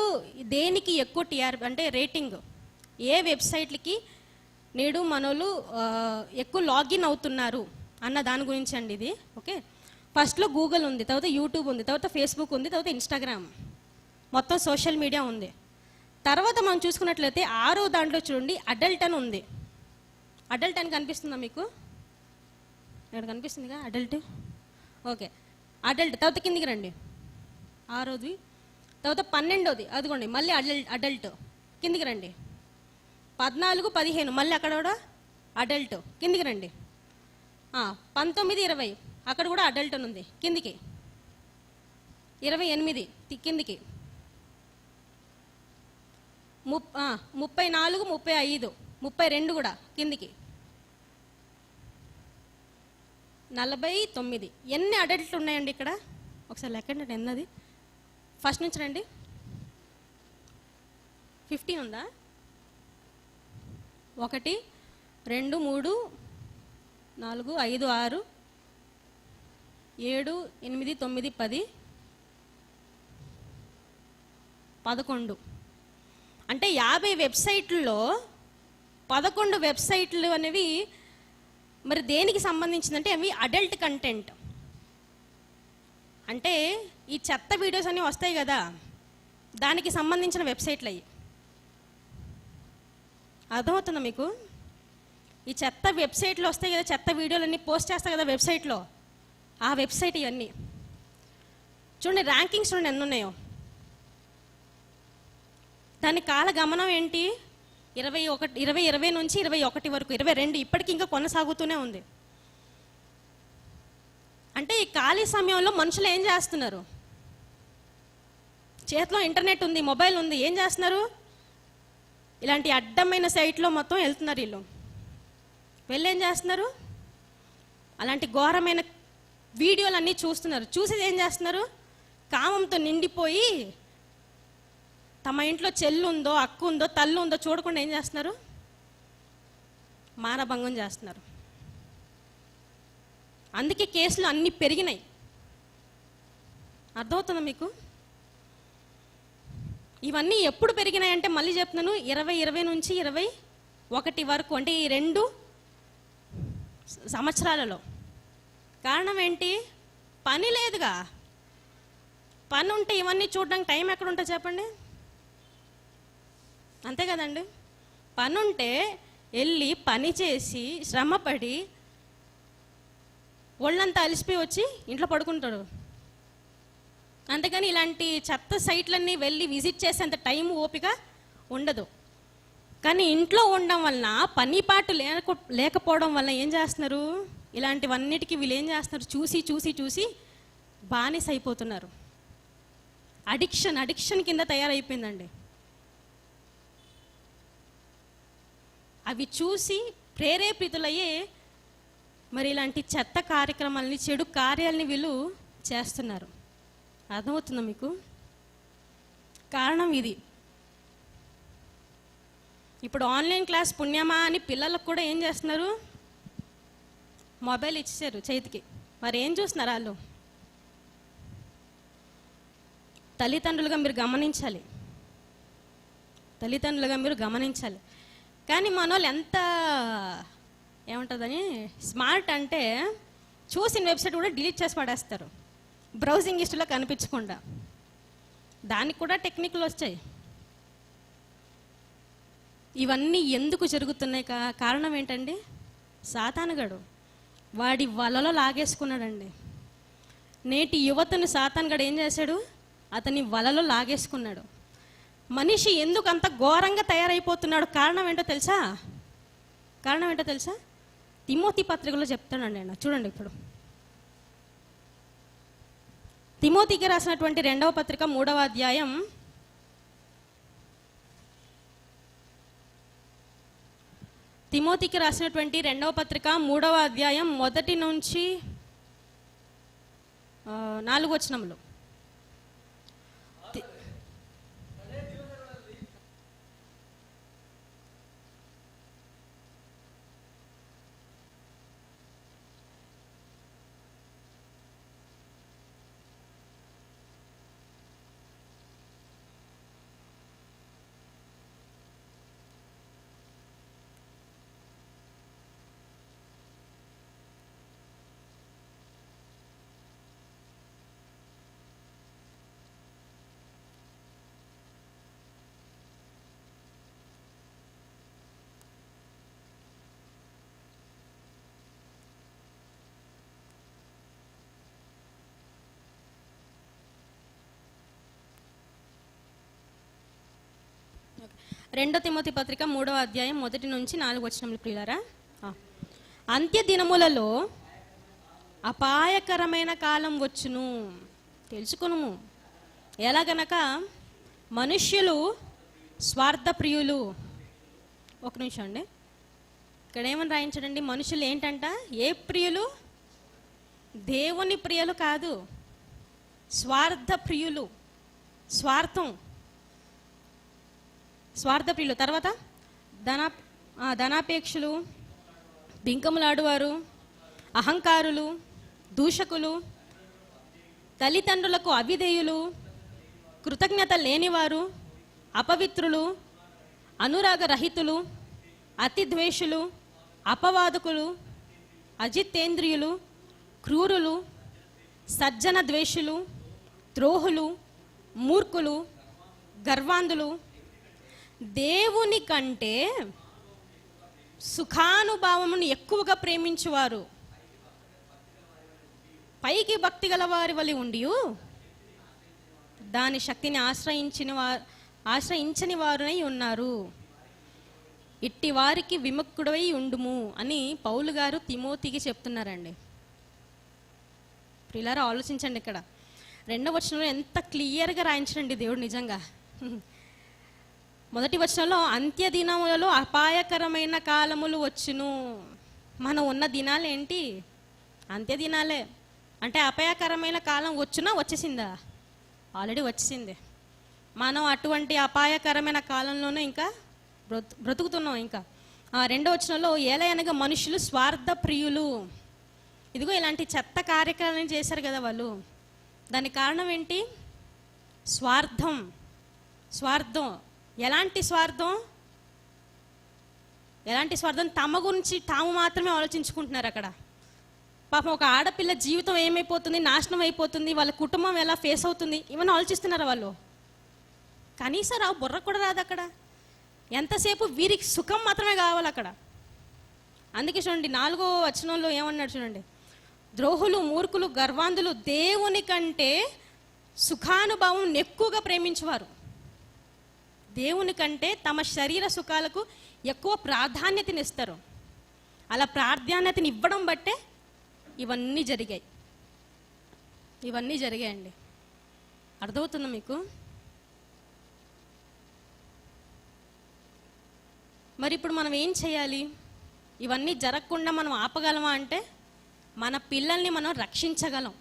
దేనికి ఎక్కువ టీఆర్పీ అంటే రేటింగ్, ఏ వెబ్సైట్లకి నేడు మనోళ్ళు ఎక్కువ లాగిన్ అవుతున్నారు అన్న దాని గురించి అండి ఇది. ఓకే, ఫస్ట్లో గూగుల్ ఉంది, తర్వాత యూట్యూబ్ ఉంది, తర్వాత ఫేస్బుక్ ఉంది, తర్వాత ఇన్స్టాగ్రామ్, మొత్తం సోషల్ మీడియా ఉంది. తర్వాత మనం చూసుకున్నట్లయితే 6వ దాంట్లో చూడండి, అడల్ట్ అని ఉంది. అడల్ట్ అని కనిపిస్తుందా మీకు? ఇక్కడ కనిపిస్తుందిగా అడల్ట్. Okay, adult. తర్వాత కిందికి రండి, 6వది. తర్వాత 12వది, అదిగోండి, మళ్ళీ అడల్ట్. కిందికి రండి. 14, 15 మళ్ళీ అక్కడ కూడా అడల్ట్. కిందికి రండి. 19, 20 అక్కడ కూడా అడల్ట్ అని ఉంది. కిందికి 28 కిందికి. 34, 35, 32 కూడా కిందికి. 49. ఎన్ని అడల్ట్లు ఉన్నాయండి ఇక్కడ? ఒకసారి లెక్కండి, ఎన్నది? ఫస్ట్ నుంచి రండి. 15 ఉందా? 1, 2, 3, 4, 5, 6, 7, 8, 9, 10, 11. అంటే 50 వెబ్సైట్లలో 11 వెబ్సైట్లు అనేవి మరి దేనికి సంబంధించిందంటే అవి అడల్ట్ కంటెంట్. అంటే ఈ చెత్త వీడియోస్ అన్నీ వస్తాయి కదా, దానికి సంబంధించిన వెబ్సైట్లు అవి. అర్థమవుతుందా మీకు? ఈ చెత్త వెబ్సైట్లు వస్తాయి కదా, చెత్త వీడియోలన్నీ పోస్ట్ చేస్తాయి కదా వెబ్సైట్లో, ఆ వెబ్సైట్ ఇవన్నీ. చూడండి, ర్యాంకింగ్స్ చూడండి ఎన్ని ఉన్నాయో. దాని కాల గమనం ఏంటి? 2020 నుంచి 21 వరకు, 22 ఇప్పటికి ఇంకా కొనసాగుతూనే ఉంది. అంటే ఈ ఖాళీ సమయంలో మనుషులు ఏం చేస్తున్నారు? చేతిలో ఇంటర్నెట్ ఉంది, మొబైల్ ఉంది, ఏం చేస్తున్నారు? ఇలాంటి అడ్డమైన సైట్లో మొత్తం వెళ్తున్నారు. వీళ్ళు వెళ్ళి ఏం చేస్తున్నారు? అలాంటి ఘోరమైన వీడియోలన్నీ చూస్తున్నారు. చూసి ఏం చేస్తున్నారు? కామంతో నిండిపోయి తమ ఇంట్లో చెల్లు ఉందో, అక్క ఉందో, తల్లు ఉందో చూడకుండా ఏం చేస్తున్నారు? మానభంగం చేస్తున్నారు. అందుకే కేసులు అన్నీ పెరిగినాయి. అర్థమవుతుందా మీకు? ఇవన్నీ ఎప్పుడు పెరిగినాయంటే మళ్ళీ చెప్తున్నాను, 2020 నుంచి 21 వరకు, అంటే ఈ 2 సంవత్సరాలలో. కారణం ఏంటి? పని లేదుగా. పని ఉంటే ఇవన్నీ చూడడానికి టైం ఎక్కడ ఉంటుంది చెప్పండి? అంతే కదండి. పని ఉంటే వెళ్ళి పని చేసి శ్రమపడి ఒళ్ళంతా అలిసిపోయి వచ్చి ఇంట్లో పడుకుంటాడు. అంతేగాని ఇలాంటి చెత్త సైట్లన్నీ వెళ్ళి విజిట్ చేసేంత టైం ఓపిక ఉండదు. కానీ ఇంట్లో ఉండడం వలన, పని పాటు లేకపోవడం వల్ల ఏం చేస్తున్నారు? ఇలాంటివన్నిటికీ వీళ్ళు ఏం చేస్తున్నారు? చూసి చూసి చూసి బానిస అయిపోతున్నారు. అడిక్షన్ కింద తయారైపోయిందండి. అవి చూసి ప్రేరేపితులయ్యే మరి ఇలాంటి చెత్త కార్యక్రమాలని, చెడు కార్యాలని వీళ్ళు చేస్తున్నారు. అర్థమవుతుందా మీకు? కారణం ఇది. ఇప్పుడు ఆన్లైన్ క్లాస్ పుణ్యమా అని పిల్లలకు కూడా ఏం చేస్తున్నారు, మొబైల్ ఇచ్చారు చేతికి. మరి ఏం చూస్తున్నారు వాళ్ళు? తల్లిదండ్రులుగా మీరు గమనించాలి, తల్లిదండ్రులుగా మీరు గమనించాలి. కానీ మన వాళ్ళు ఎంత ఏముంటుందని స్మార్ట్ అంటే చూసిన వెబ్సైట్ కూడా డిలీట్ చేసి పడేస్తారు, బ్రౌజింగ్ హిస్టరీలో కనిపించకుండా. దానికి కూడా టెక్నిక్లు వచ్చాయి. ఇవన్నీ ఎందుకు జరుగుతున్నాయి? కారణం ఏంటండి? సాతానుగాడు వాడి వలలో లాగేసుకున్నాడండి. నేటి యువతను సాతానుగాడు ఏం చేశాడు? అతని వలలో లాగేసుకున్నాడు. మనిషి ఎందుకు అంత ఘోరంగా తయారైపోతున్నాడు? కారణం ఏంటో తెలుసా? కారణం ఏంటో తెలుసా? తిమోతి పత్రికలో చెప్తానండి ఆయన. చూడండి, ఇప్పుడు తిమోతికి రాసినటువంటి 2వ పత్రిక 3వ అధ్యాయం 3వ అధ్యాయం 1 నుంచి 4 వచనములు. రెండో తిమోతి పత్రిక 3వ అధ్యాయం 1 నుంచి 4 వచనములు. ప్రియులారా, అంత్య దినములలో అపాయకరమైన కాలం వచ్చును తెలుసుకును. ఎలాగనక మనుష్యులు స్వార్థప్రియులు. ఒక నిమిషం అండి, ఇక్కడ ఏమని రాయించడండి? మనుషులు ఏంటంట? ఏ ప్రియులు? దేవుని ప్రియులు కాదు, స్వార్థప్రియులు. స్వార్థప్రియులు. తర్వాత ధనాపేక్షలు, బింకములాడువారు, అహంకారులు, దూషకులు, తల్లిదండ్రులకు అవిధేయులు, కృతజ్ఞత లేనివారు, అపవిత్రులు, అనురాగరహితులు, అతిద్వేషులు, అపవాదకులు, అజితేంద్రియులు, క్రూరులు, సజ్జన ద్వేషులు, ద్రోహులు, మూర్ఖులు, గర్వాంధులు, దేవుని కంటే సుఖానుభావమును ఎక్కువగా ప్రేమించువారు, పైకి భక్తి గల వారి వలె ఉండి దాని శక్తిని ఆశ్రయించని వారునై ఉన్నారు. ఇట్టి వారికి విముక్తుడై ఉండుము అని పౌలు గారు తిమోతికి చెప్తున్నారండి. ప్రియులారా, ఆలోచించండి. ఇక్కడ 2వ వచనంలో ఎంత క్లియర్గా రాయించండి దేవుడు. నిజంగా 1వ వచనంలో అంత్య దినములలో అపాయకరమైన కాలములు వచ్చును. మనం ఉన్న దినాలు ఏంటి? అంత్య దినాలే. అంటే అపాయకరమైన కాలం వచ్చునా? వచ్చేసిందా? ఆల్రెడీ వచ్చేసింది. మనం అటువంటి అపాయకరమైన కాలంలోనే ఇంకా బ్రతుకుతున్నాం. ఇంకా 2వ వచనంలో ఏలయనగా మనుషులు స్వార్థ ప్రియులు. ఇదిగో ఇలాంటి చెత్త కార్యక్రమాలను చేశారు కదా వాళ్ళు. దానికి కారణం ఏంటి? స్వార్థం. ఎలాంటి స్వార్థం? తమ గురించి తాము మాత్రమే ఆలోచించుకుంటున్నారు. అక్కడ పాపం ఒక ఆడపిల్ల జీవితం ఏమైపోతుంది, నాశనం అయిపోతుంది, వాళ్ళ కుటుంబం ఎలా ఫేస్ అవుతుంది, ఇవన్నీ ఆలోచిస్తున్నారు వాళ్ళు. కనీసం రావు, బుర్ర కూడా రాదు అక్కడ. ఎంతసేపు వీరికి సుఖం మాత్రమే కావాలి అక్కడ. అందుకే చూడండి 4వ వచనంలో ఏమన్నాడు చూడండి, ద్రోహులు, మూర్ఖులు, గర్వాంధులు దేవుని కంటే సుఖానుభావం ఎక్కువగా ప్రేమించేవారు. దేవుని కంటే తమ శరీర సుఖాలకు ఎక్కువ ప్రాధాన్యతనిస్తారు. అలా ప్రాధాన్యతని ఇవ్వడం బట్టే ఇవన్నీ జరిగాయండి. అర్థమవుతుందా మీకు? మరి ఇప్పుడు మనం ఏం చేయాలి? ఇవన్నీ జరగకుండా మనం ఆపగలమా అంటే మన పిల్లల్ని మనం రక్షించగలం.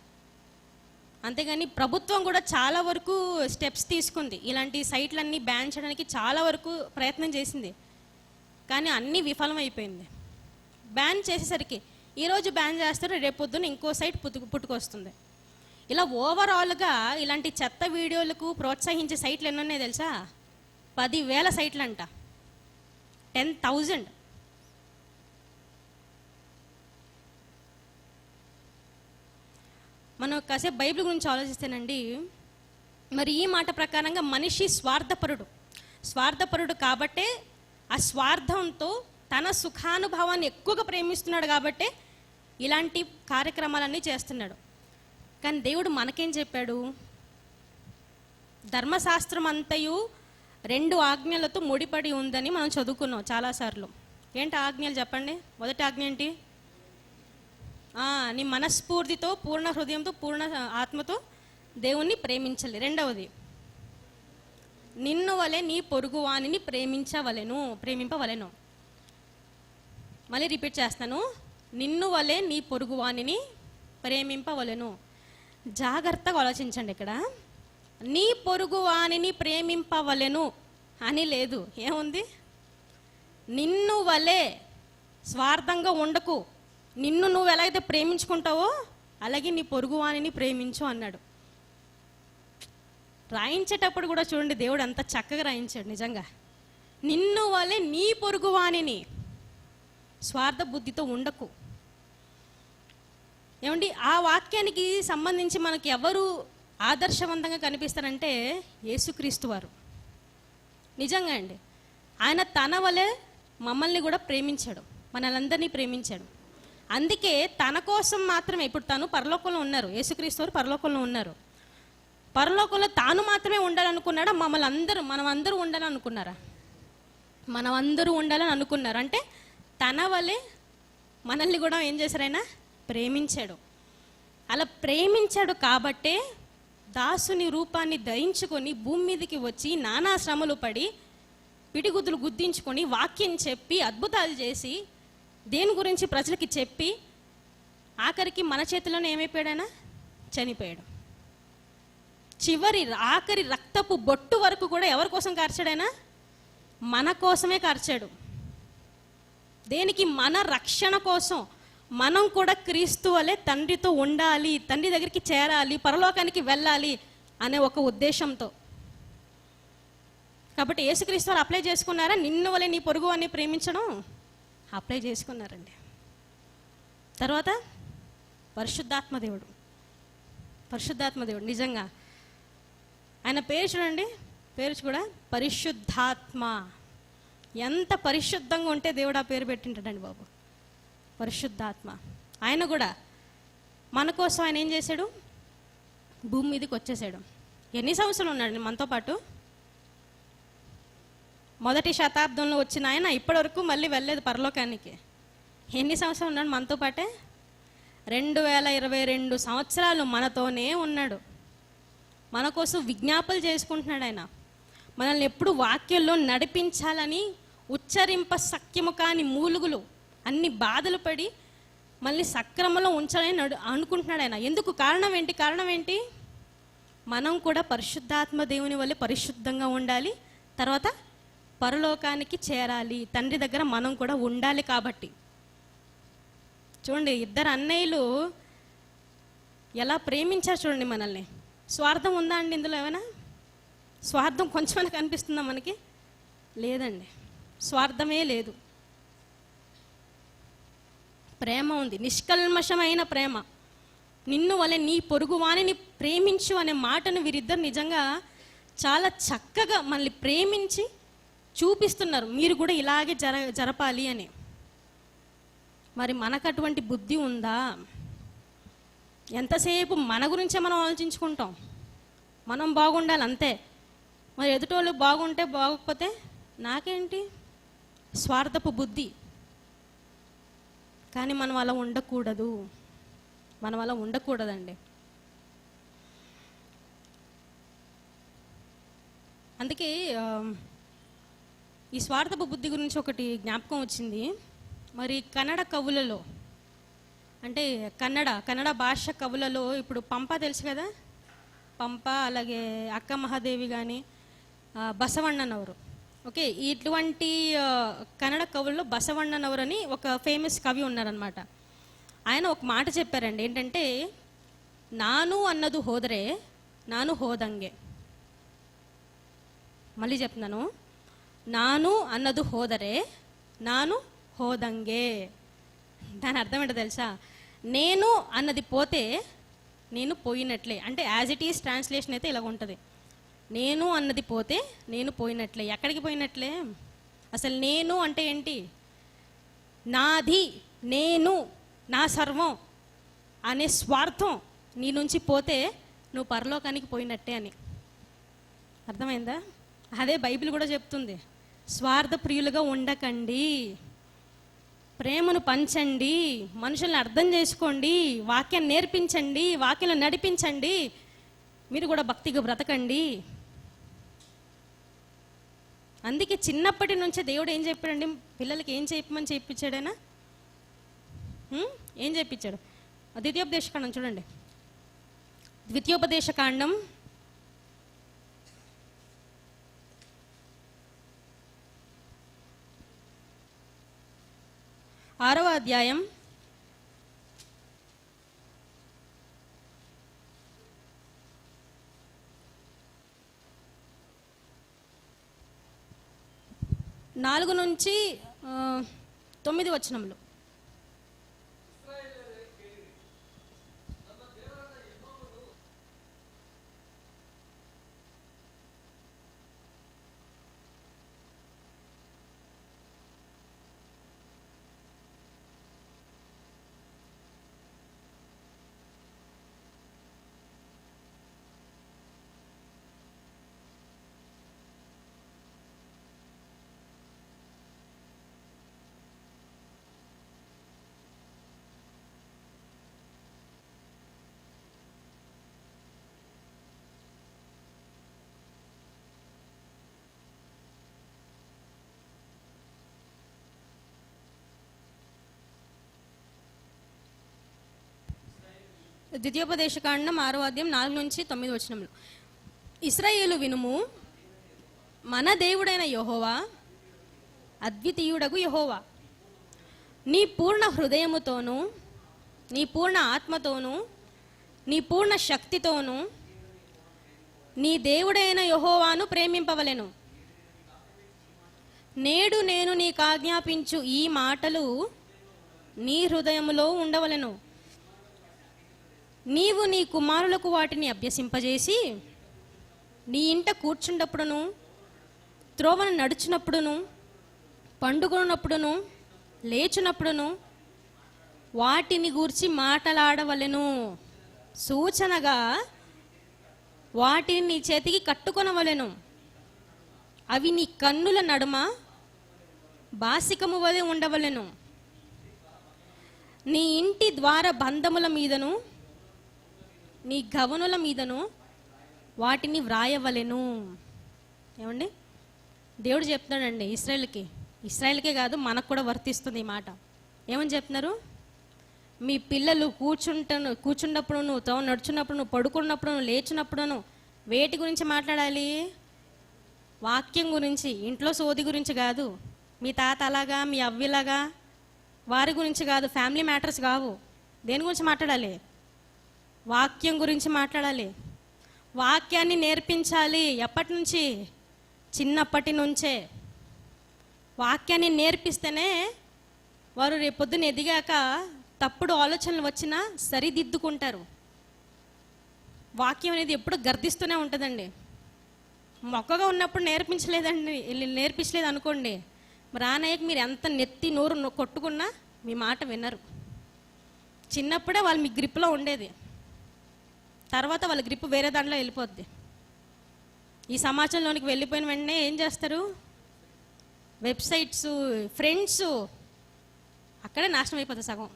అంతేగాని ప్రభుత్వం కూడా చాలా వరకు స్టెప్స్ తీసుకుంది, ఇలాంటి సైట్లన్నీ బ్యాన్ చేయడానికి చాలా వరకు ప్రయత్నం చేసింది, కానీ అన్నీ విఫలమైపోయింది. బ్యాన్ చేసేసరికి ఈరోజు బ్యాన్ చేస్తారు, రేపొద్దున ఇంకో సైట్ పుట్టుకొస్తుంది. ఇలా ఓవరాల్గా ఇలాంటి చెత్త వీడియోలకు ప్రోత్సహించే సైట్లు ఎన్ని ఉన్నాయో తెలుసా? 10,000 సైట్లు అంట, 10,000. మనం కాసేపు బైబిల్ గురించి ఆలోచిస్తేనండి, మరి ఈ మాట ప్రకారంగా మనిషి స్వార్థపరుడు కాబట్టే ఆ స్వార్థంతో తన సుఖానుభవాన్ని ఎక్కువగా ప్రేమిస్తున్నాడు, కాబట్టే ఇలాంటి కార్యక్రమాలన్నీ చేస్తున్నాడు. కానీ దేవుడు మనకేం చెప్పాడు? ధర్మశాస్త్రం అంతయు 2 ఆజ్ఞలతో ముడిపడి ఉందని మనం చదువుకున్నాం చాలాసార్లు. ఏంటి ఆజ్ఞలు చెప్పండి? మొదటి ఆజ్ఞ ఏంటి? నీ మనస్ఫూర్తితో, పూర్ణ హృదయంతో, పూర్ణ ఆత్మతో దేవుణ్ణి రెండవది, నిన్ను వలె నీ పొరుగువానిని ప్రేమింపవలెను. మళ్ళీ రిపీట్ చేస్తాను, నిన్ను వలె నీ పొరుగువానిని ప్రేమింపవలెను. జాగ్రత్తగా ఆలోచించండి. ఇక్కడ నీ పొరుగువానిని ప్రేమింపవలెను అని లేదు, ఏముంది? నిన్ను వలె, స్వార్థంగా ఉండకు, నిన్ను నువ్వు ఎలా అయితే ప్రేమించుకుంటావో అలాగే నీ పొరుగువానిని ప్రేమించు అన్నాడు. రాయించేటప్పుడు కూడా చూడండి, దేవుడు అంత చక్కగా రాయించాడు. నిజంగా నిన్ను వలె నీ పొరుగువానిని, స్వార్థ బుద్ధితో ఉండకు. ఏమండి, ఆ వాక్యానికి సంబంధించి మనకి ఎవరు ఆదర్శవంతంగా కనిపిస్తారంటే యేసుక్రీస్తు వారు. నిజంగా అండి, ఆయన తన వలె మమ్మల్ని కూడా ప్రేమించాడు, మనలందరినీ ప్రేమించాడు. అందుకే తన కోసం మాత్రమే, ఇప్పుడు తను పరలోకంలో ఉన్నారు, యేసుక్రీస్తు వారు పరలోకంలో ఉన్నారు, పరలోకంలో తాను మాత్రమే ఉండాలనుకున్నాడా? మనమందరూ ఉండాలనుకున్నారా? మనమందరూ ఉండాలని అనుకున్నారు. అంటే తన వలె మనల్ని కూడా ఏం చేశారు? ఆయన ప్రేమించాడు. అలా ప్రేమించాడు కాబట్టే దాసుని రూపాన్ని ధరించుకొని భూమి మీదకి వచ్చి నానా శ్రమలు పడి పిడిగుద్దులు గుద్దించుకొని వాక్యం చెప్పి అద్భుతాలు చేసి దేని గురించి ప్రజలకి చెప్పి ఆఖరికి మన చేతిలోనే ఏమైపోయాడైనా? చనిపోయాడు. ఆఖరి రక్తపు బొట్టు వరకు కూడా ఎవరి కోసం కార్చాడైనా? మన కోసమే కార్చాడు. దేనికి? మన రక్షణ కోసం. మనం కూడా క్రీస్తు వలె తండ్రితో ఉండాలి, తండ్రి దగ్గరికి చేరాలి, పరలోకానికి వెళ్ళాలి అనే ఒక ఉద్దేశంతో. కాబట్టి యేసుక్రీస్తు వారు అప్లై చేసుకున్నారా? నిన్ను వలె నీ పొరుగు అని ప్రేమించడం అప్లై చేసుకున్నారండి. తర్వాత పరిశుద్ధాత్మ దేవుడు నిజంగా ఆయన పేరు చూడండి, పేరు కూడా పరిశుద్ధాత్మ. ఎంత పరిశుద్ధంగా ఉంటే దేవుడు ఆ పేరు పెట్టింటాడండి బాబు, పరిశుద్ధాత్మ. ఆయన కూడా మన కోసం ఆయన ఏం చేశాడు? భూమి మీదకి వచ్చేసాడు. ఎన్ని సంవత్సరాలు ఉన్నాడు మనతో పాటు? మొదటి శతాబ్దంలో వచ్చిన ఆయన ఇప్పటివరకు మళ్ళీ వెళ్ళలేదు పరలోకానికి. ఎన్ని సంవత్సరాలు ఉన్నాడు మనతో పాటే? 2022 సంవత్సరాలు మనతోనే ఉన్నాడు. మన కోసం విజ్ఞాపనలు చేసుకుంటున్నాడు ఆయన. మనల్ని ఎప్పుడు వాక్యంలో నడిపించాలని ఉచ్చరింప సఖ్యము కాని మూలుగులు అన్ని బాధలు పడి మళ్ళీ సక్రమంలో ఉంచాలని అనుకుంటున్నాడు ఆయన. ఎందుకు? కారణం ఏంటి? మనం కూడా పరిశుద్ధాత్మ దేవుని వల్ల పరిశుద్ధంగా ఉండాలి, తర్వాత పరలోకానికి చేరాలి, తండ్రి దగ్గర మనం కూడా ఉండాలి. కాబట్టి చూడండి, 2 అన్నయ్యలు ఎలా ప్రేమించారు చూడండి మనల్ని. స్వార్థం ఉందా అండి ఇందులో? ఏమైనా స్వార్థం కొంచెమైనా కనిపిస్తుందా మనకి? లేదండి, స్వార్థమే లేదు. ప్రేమ ఉంది, నిష్కల్మషమైన ప్రేమ. నిన్ను వలె నీ పొరుగువానిని ప్రేమించు అనే మాటను వీరిద్దరు నిజంగా చాలా చక్కగా మనల్ని ప్రేమించి చూపిస్తున్నారు. మీరు కూడా ఇలాగే జరపాలి అని. మరి మనకు అటువంటి బుద్ధి ఉందా? ఎంతసేపు మన గురించే మనం ఆలోచించుకుంటాం, మనం బాగుండాలి అంతే. మరి ఎదుటోళ్ళు బాగుంటే బాగోకపోతే నాకేంటి? స్వార్థపు బుద్ధి. కానీ మనం అలా ఉండకూడదండి. అందుకే ఈ స్వార్థపు బుద్ధి గురించి ఒకటి జ్ఞాపకం వచ్చింది. మరి కన్నడ కవులలో, అంటే కన్నడ భాష కవులలో ఇప్పుడు పంప తెలుసు కదా, పంప, అలాగే అక్క మహాదేవి కానీ, బసవಣ್ಣనವರು. ఓకే, ఇటువంటి కన్నడ కవుల్లో బసవಣ್ಣనವರು అని ఒక ఫేమస్ కవి ఉన్నారనమాట. ఆయన ఒక మాట చెప్పారండి, ఏంటంటే నాను అన్నదు హోదరే నాను హోదంగే. మళ్ళీ చెప్తున్నాను, నాను అన్నదు హోదరే నాను హోదంగే. దాని అర్థం ఏంటో తెలుసా? నేను అన్నది పోతే నేను పోయినట్లే. అంటే యాజ్ ఇట్ ఈస్ ట్రాన్స్లేషన్ అయితే ఇలా ఉంటుంది, నేను అన్నది పోతే నేను పోయినట్లే. ఎక్కడికి పోయినట్లే? అసలు నేను అంటే ఏంటి? నాది, నేను, నా సర్వం అనే స్వార్థం నీ నుంచి పోతే నువ్వు పరలోకానికి పోయినట్టే అని. అర్థమైందా? అదే బైబిల్ కూడా చెప్తుంది, స్వార్థ ప్రియులుగా ఉండకండి, ప్రేమను పంచండి, మనుషుల్ని అర్థం చేసుకోండి, వాక్యాన్ని నేర్పించండి, వాక్యంలో నడిపించండి, మీరు కూడా భక్తిగా బ్రతకండి. అందుకే చిన్నప్పటి నుంచే దేవుడు ఏం చెప్పాడండి? పిల్లలకి ఏం చెప్పమని చెప్పించాడైనా? ఏం చెప్పించాడు? ద్వితీయోపదేశకాండం చూడండి. ద్వితీయోపదేశకాండం 6వ అధ్యాయం 4 నుంచి 9 వచనములు. ద్వితీయోపదేశకాండం 6వ అధ్యాయం 4 నుంచి 9 వచనములు. ఇశ్రాయేలు వినుము, మన దేవుడైన యెహోవా అద్వితీయుడగు యెహోవా. నీ పూర్ణ హృదయముతోనూ, నీ పూర్ణ ఆత్మతోనూ, నీ పూర్ణ శక్తితోనూ నీ దేవుడైన యెహోవాను ప్రేమింపవలెను. నేడు నేను నీకు ఆజ్ఞాపించు ఈ మాటలు నీ హృదయములో ఉండవలెను. నీవు నీ కుమారులకు వాటిని అభ్యసింపజేసి, నీ ఇంట కూర్చున్నప్పుడును, త్రోవను నడుచున్నప్పుడును, పండుకొన్నప్పుడును, లేచినప్పుడును వాటిని గూర్చి మాట్లాడవలెను. సూచనగా వాటిని నీ చేతికి కట్టుకొనవలెను. అవి నీ కన్నుల నడుమ బాసికము వలె ఉండవలెను. నీ ఇంటి ద్వార బంధముల మీదను, నీ గవనుల మీదను వాటిని వ్రాయవలెను. ఏమండి, దేవుడు చెప్తున్నాడండి ఇశ్రాయేల్కే కాదు, మనకు కూడా వర్తిస్తుంది ఈ మాట. ఏమని చెప్తున్నారు? మీ పిల్లలు కూర్చున్నప్పుడు, నడుచున్నప్పుడు, పడుకున్నప్పుడు, లేచినప్పుడు వేటి గురించి మాట్లాడాలి? వాక్యం గురించి. ఇంట్లో సోది గురించి కాదు, మీ తాత అలాగా, మీ అవ్విలాగా, వారి గురించి కాదు, ఫ్యామిలీ మ్యాటర్స్ కావు. దేని గురించి మాట్లాడాలి? వాక్యం గురించి మాట్లాడాలి. వాక్యాన్ని నేర్పించాలి. ఎప్పటి నుంచి? చిన్నప్పటి నుంచే. వాక్యాన్ని నేర్పిస్తేనే వారు రేపొద్దున ఎదిగాక తప్పుడు ఆలోచనలు వచ్చినా సరిదిద్దుకుంటారు. వాక్యం అనేది ఎప్పుడు గర్దిస్తూనే ఉంటుందండి. మొక్కగా ఉన్నప్పుడు నేర్పించలేదు అనుకోండి, రానయ్యకి మీరు ఎంత నెత్తి నోరు కొట్టుకున్నా మీ మాట వినరు. చిన్నప్పుడే వాళ్ళు మీ గ్రిప్లో ఉండేది, తర్వాత వాళ్ళ గ్రిప్ వేరే దాంట్లో వెళ్ళిపోద్ది. ఈ సమాజంలోనికి వెళ్ళిపోయిన వెంటనే ఏం చేస్తారు? వెబ్సైట్స్, ఫ్రెండ్స్, అక్కడే నాశనం అయిపోతుంది సగం.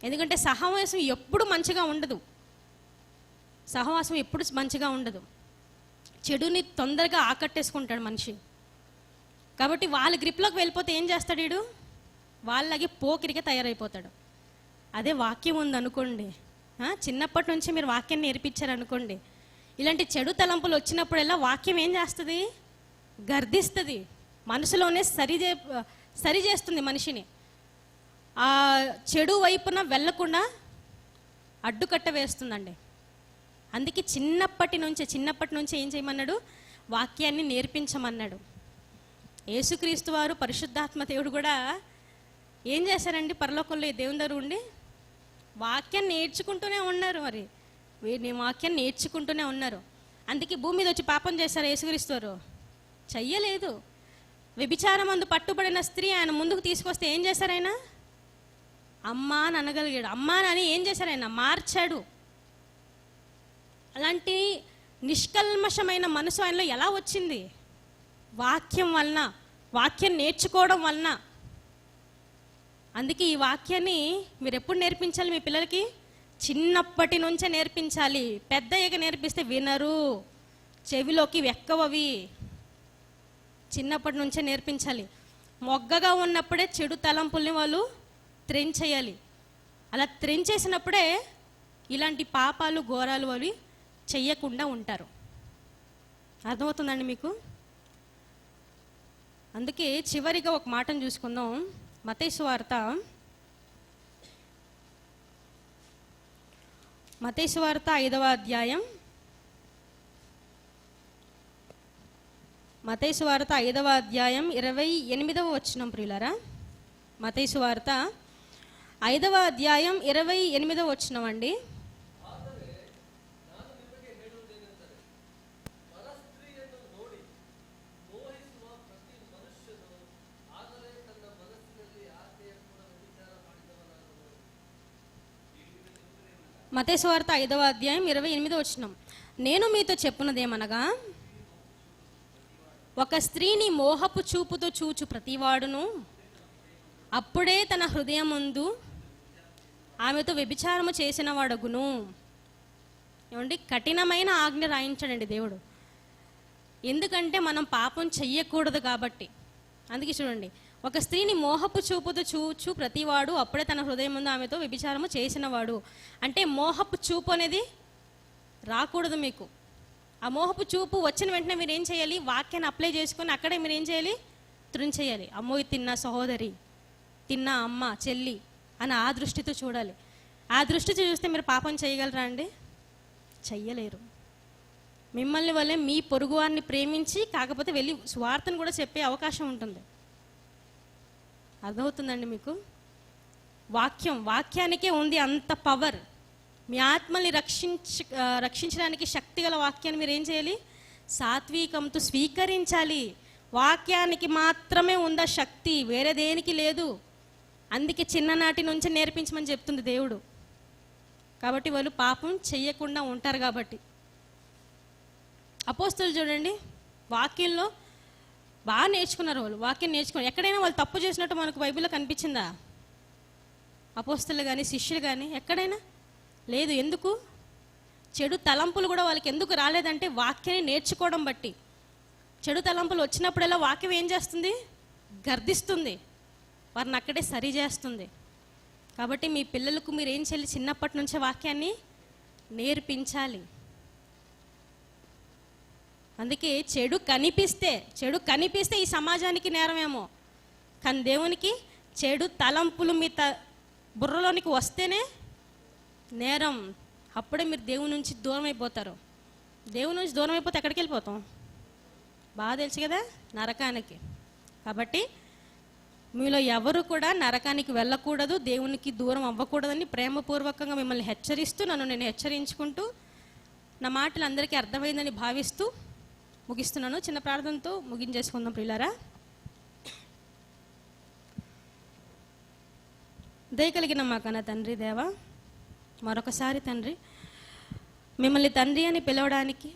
ఎందుకంటే సహవాసం ఎప్పుడు మంచిగా ఉండదు. సహవాసం ఎప్పుడు మంచిగా ఉండదు. చెడుని తొందరగా ఆకట్టేసుకుంటాడు మనిషి. కాబట్టి వాళ్ళ గ్రిప్లోకి వెళ్ళిపోతే ఏం చేస్తాడు? వీడు వాళ్ళలాగే పోకిరిగా తయారైపోతాడు. అదే వాక్యం ఉందనుకోండి, చిన్నప్పటి నుంచి మీరు వాక్యాన్ని నేర్పించారనుకోండి, ఇలాంటి చెడు తలంపులు వచ్చినప్పుడల్లా వాక్యం ఏం చేస్తుంది? గర్దిస్తుంది, మనసులోనే సరి చేస్తుంది మనిషిని. ఆ చెడు వైపున వెళ్ళకుండా అడ్డుకట్ట వేస్తుందండి. అందుకే చిన్నప్పటి నుంచి ఏం చేయమన్నాడు? వాక్యాన్ని నేర్పించమన్నాడు. యేసుక్రీస్తు వారు, పరిశుద్ధాత్మ దేవుడు కూడా ఏం చేశారండి? పరలోకంలో దేవుని దగ్గర ఉండి వాక్యాన్ని నేర్చుకుంటూనే ఉన్నారు. మరి వీరిని వాక్యాన్ని నేర్చుకుంటూనే ఉన్నారు. అందుకే భూమి మీద వచ్చి పాపం చేశారు యేసుక్రీస్తు వారు? చెయ్యలేదు. వ్యభిచారం అందు పట్టుబడిన స్త్రీ ఆయన ముందుకు తీసుకొస్తే ఏం చేశారు? ఆయన అమ్మా అని అనగలిగాడు. అమ్మా అని ఏం చేశారు? ఆయన మార్చాడు. అలాంటి నిష్కల్మషమైన మనసు ఆయనలో ఎలా వచ్చింది? వాక్యం వలన, వాక్యం నేర్చుకోవడం వలన. అందుకే ఈ వాక్యాన్ని మీరు ఎప్పుడు నేర్పించాలి? మీ పిల్లలకి చిన్నప్పటి నుంచే నేర్పించాలి. పెద్దయ్యగా నేర్పిస్తే వినరు, చెవిలోకి ఎక్కవవి. చిన్నప్పటి నుంచే నేర్పించాలి. మొగ్గగా ఉన్నప్పుడే చెడు తలంపుల్ని వాళ్ళు త్రెంచేయాలి. అలా త్రెంచేసినప్పుడే ఇలాంటి పాపాలు, ఘోరాలు అవి చెయ్యకుండా ఉంటారు. అర్థమవుతుందండి మీకు? అందుకే చివరిగా ఒక మాటను చూసుకుందాం. మత్తయి సువార్త 5వ అధ్యాయం, మత్తయి సువార్త 5వ అధ్యాయం 28వ వచనం. ప్రియులారా, మత్తయి సువార్త 5వ అధ్యాయం 28వ వచనం అండి. మత్తయి సువార్త 5వ అధ్యాయం 28వ వచనం. నేను మీతో చెప్పున్నదేమనగా, ఒక స్త్రీని మోహపు చూపుతో చూచు ప్రతివాడును అప్పుడే తన హృదయమందు ఆమెతో వ్యభిచారము చేసిన వాడగును. ఏమండి? కఠినమైన ఆజ్ఞ రాయించాడండి దేవుడు. ఎందుకంటే మనం పాపం చెయ్యకూడదు కాబట్టి. అందుకే చూడండి, ఒక స్త్రీని మోహపు చూపుతో చూచు ప్రతివాడు అప్పుడే తన హృదయం ముందు ఆమెతో వ్యభిచారము చేసినవాడు. అంటే మోహపు చూపు అనేది రాకూడదు మీకు. ఆ మోహపు చూపు వచ్చిన వెంటనే మీరు ఏం చేయాలి? వాక్యాన్ని అప్లై చేసుకొని అక్కడే మీరు ఏం చేయాలి? త్రుంచేయాలి. అమ్మో తిన్న సహోదరి, తిన్న అమ్మ, చెల్లి అని ఆ దృష్టితో చూడాలి. ఆ దృష్టితో చూస్తే మీరు పాపం చేయగలరా అండి? చెయ్యలేరు. మిమ్మల్ని వల్లే మీ పొరుగువారిని ప్రేమించి కాకపోతే వెళ్ళి స్వార్థను కూడా చెప్పే అవకాశం ఉంటుంది. అర్థమవుతుందండి మీకు? వాక్యానికే ఉంది అంత పవర్. మీ ఆత్మల్ని రక్షించడానికి శక్తిగల వాక్యాన్ని మీరు ఏం చేయాలి? సాత్వికంతో స్వీకరించాలి. వాక్యానికి మాత్రమే ఉందా శక్తి, వేరే దేనికి లేదు. అందుకే చిన్ననాటి నుంచి నేర్పించమని చెప్తుంది దేవుడు. కాబట్టి వాళ్ళు పాపం చెయ్యకుండా ఉంటారు. కాబట్టి అపోస్తలులు చూడండి, వాక్యంలో బాగా నేర్చుకున్నారు. వాళ్ళు వాక్యం నేర్చుకున్నారు. ఎక్కడైనా వాళ్ళు తప్పు చేసినట్టు మనకు బైబిల్లో కనిపించిందా? అపోస్తలులు కానీ శిష్యులు కానీ ఎక్కడైనా లేదు. ఎందుకు? చెడు తలంపులు కూడా వాళ్ళకి ఎందుకు రాలేదంటే వాక్యాన్ని నేర్చుకోవడం బట్టి. చెడు తలంపులు వచ్చినప్పుడల్లా వాక్యం ఏం చేస్తుంది? గర్దిస్తుంది, వారిని అక్కడే సరి చేస్తుంది. కాబట్టి మీ పిల్లలకు మీరు ఏం చేయాలి? చిన్నప్పటి నుంచే వాక్యాన్ని నేర్పించాలి. అందుకే చెడు కనిపిస్తే ఈ సమాజానికి నేరమేమో, కానీ దేవునికి చెడు తలంపులు మీ బుర్రలోనికి వస్తేనే నేరం. అప్పుడే మీరు దేవుని నుంచి దూరం అయిపోతారు. దేవుని నుంచి దూరం అయిపోతే ఎక్కడికి వెళ్ళిపోతాం? బాగా తెలుసు కదా, నరకానికి. కాబట్టి మీలో ఎవరు కూడా నరకానికి వెళ్ళకూడదు, దేవునికి దూరం అవ్వకూడదని ప్రేమపూర్వకంగా మిమ్మల్ని హెచ్చరిస్తూ, నన్ను నేను హెచ్చరించుకుంటూ, నా మాటలు అందరికీ అర్థమైందని భావిస్తూ ముగిస్తున్నాను. చిన్న ప్రార్థనతో ముగించేసుకుందాం ప్రియులారా. దయ కలిగిన మా కన్న తండ్రి దేవా, మరొకసారి తండ్రి మిమ్మల్ని తండ్రి అని పిలవడానికి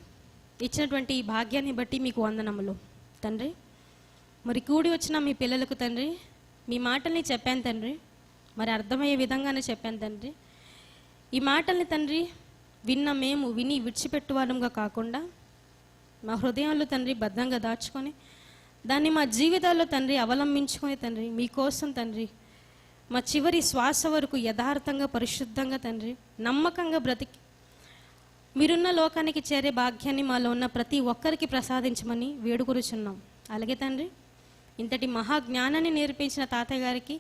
ఇచ్చినటువంటి ఈ భాగ్యాన్ని బట్టి మీకు వందనములు తండ్రి. మరి కూడి వచ్చిన మీ పిల్లలకు తండ్రి మీ మాటల్ని చెప్పాను తండ్రి, మరి అర్థమయ్యే విధంగానే చెప్పాను తండ్రి. ఈ మాటల్ని తండ్రి మేము విని విడిచిపెట్టువారంగా కాకుండా మా హృదయాల్లో తండ్రి భద్రంగా దాచుకొని దాన్ని మా జీవితాల్లో తండ్రి అవలంబించుకొని తండ్రి మీకోసం తండ్రి మా చివరి శ్వాస వరకు యథార్థంగా, పరిశుద్ధంగా తండ్రి, నమ్మకంగా బ్రతికి మీరున్న లోకానికి చేరే భాగ్యాన్ని మాలో ఉన్న ప్రతి ఒక్కరికి ప్రసాదించమని వేడుకొరుచున్నాం. అలాగే తండ్రి, ఇంతటి మహాజ్ఞానాన్ని నేర్పించిన తాతయ్య గారికి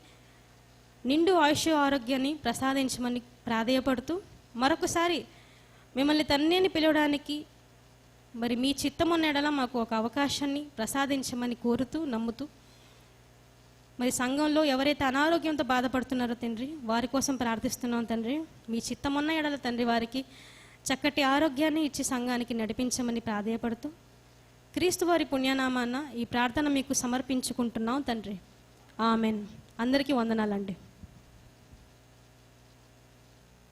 నిండు ఆయుష్ ఆరోగ్యాన్ని ప్రసాదించమని ప్రాధేయపడుతూ, మరొకసారి మిమ్మల్ని తండ్రి అని పిలవడానికి మరి మీ చిత్తం ఉన్న ఎడల మాకు ఒక అవకాశాన్ని ప్రసాదించమని కోరుతూ, నమ్ముతూ, మరి సంఘంలో ఎవరైతే అనారోగ్యంతో బాధపడుతున్నారో తండ్రి, వారి కోసం ప్రార్థిస్తున్నాం తండ్రి. మీ చిత్తం ఉన్న ఎడల తండ్రి వారికి చక్కటి ఆరోగ్యాన్ని ఇచ్చి సంఘానికి నడిపించమని ప్రాధేయపడుతూ, క్రీస్తు వారి పుణ్యనామాన ఈ ప్రార్థన మీకు సమర్పించుకుంటున్నాం తండ్రి. ఆమెన్. అందరికీ వందనాలండి.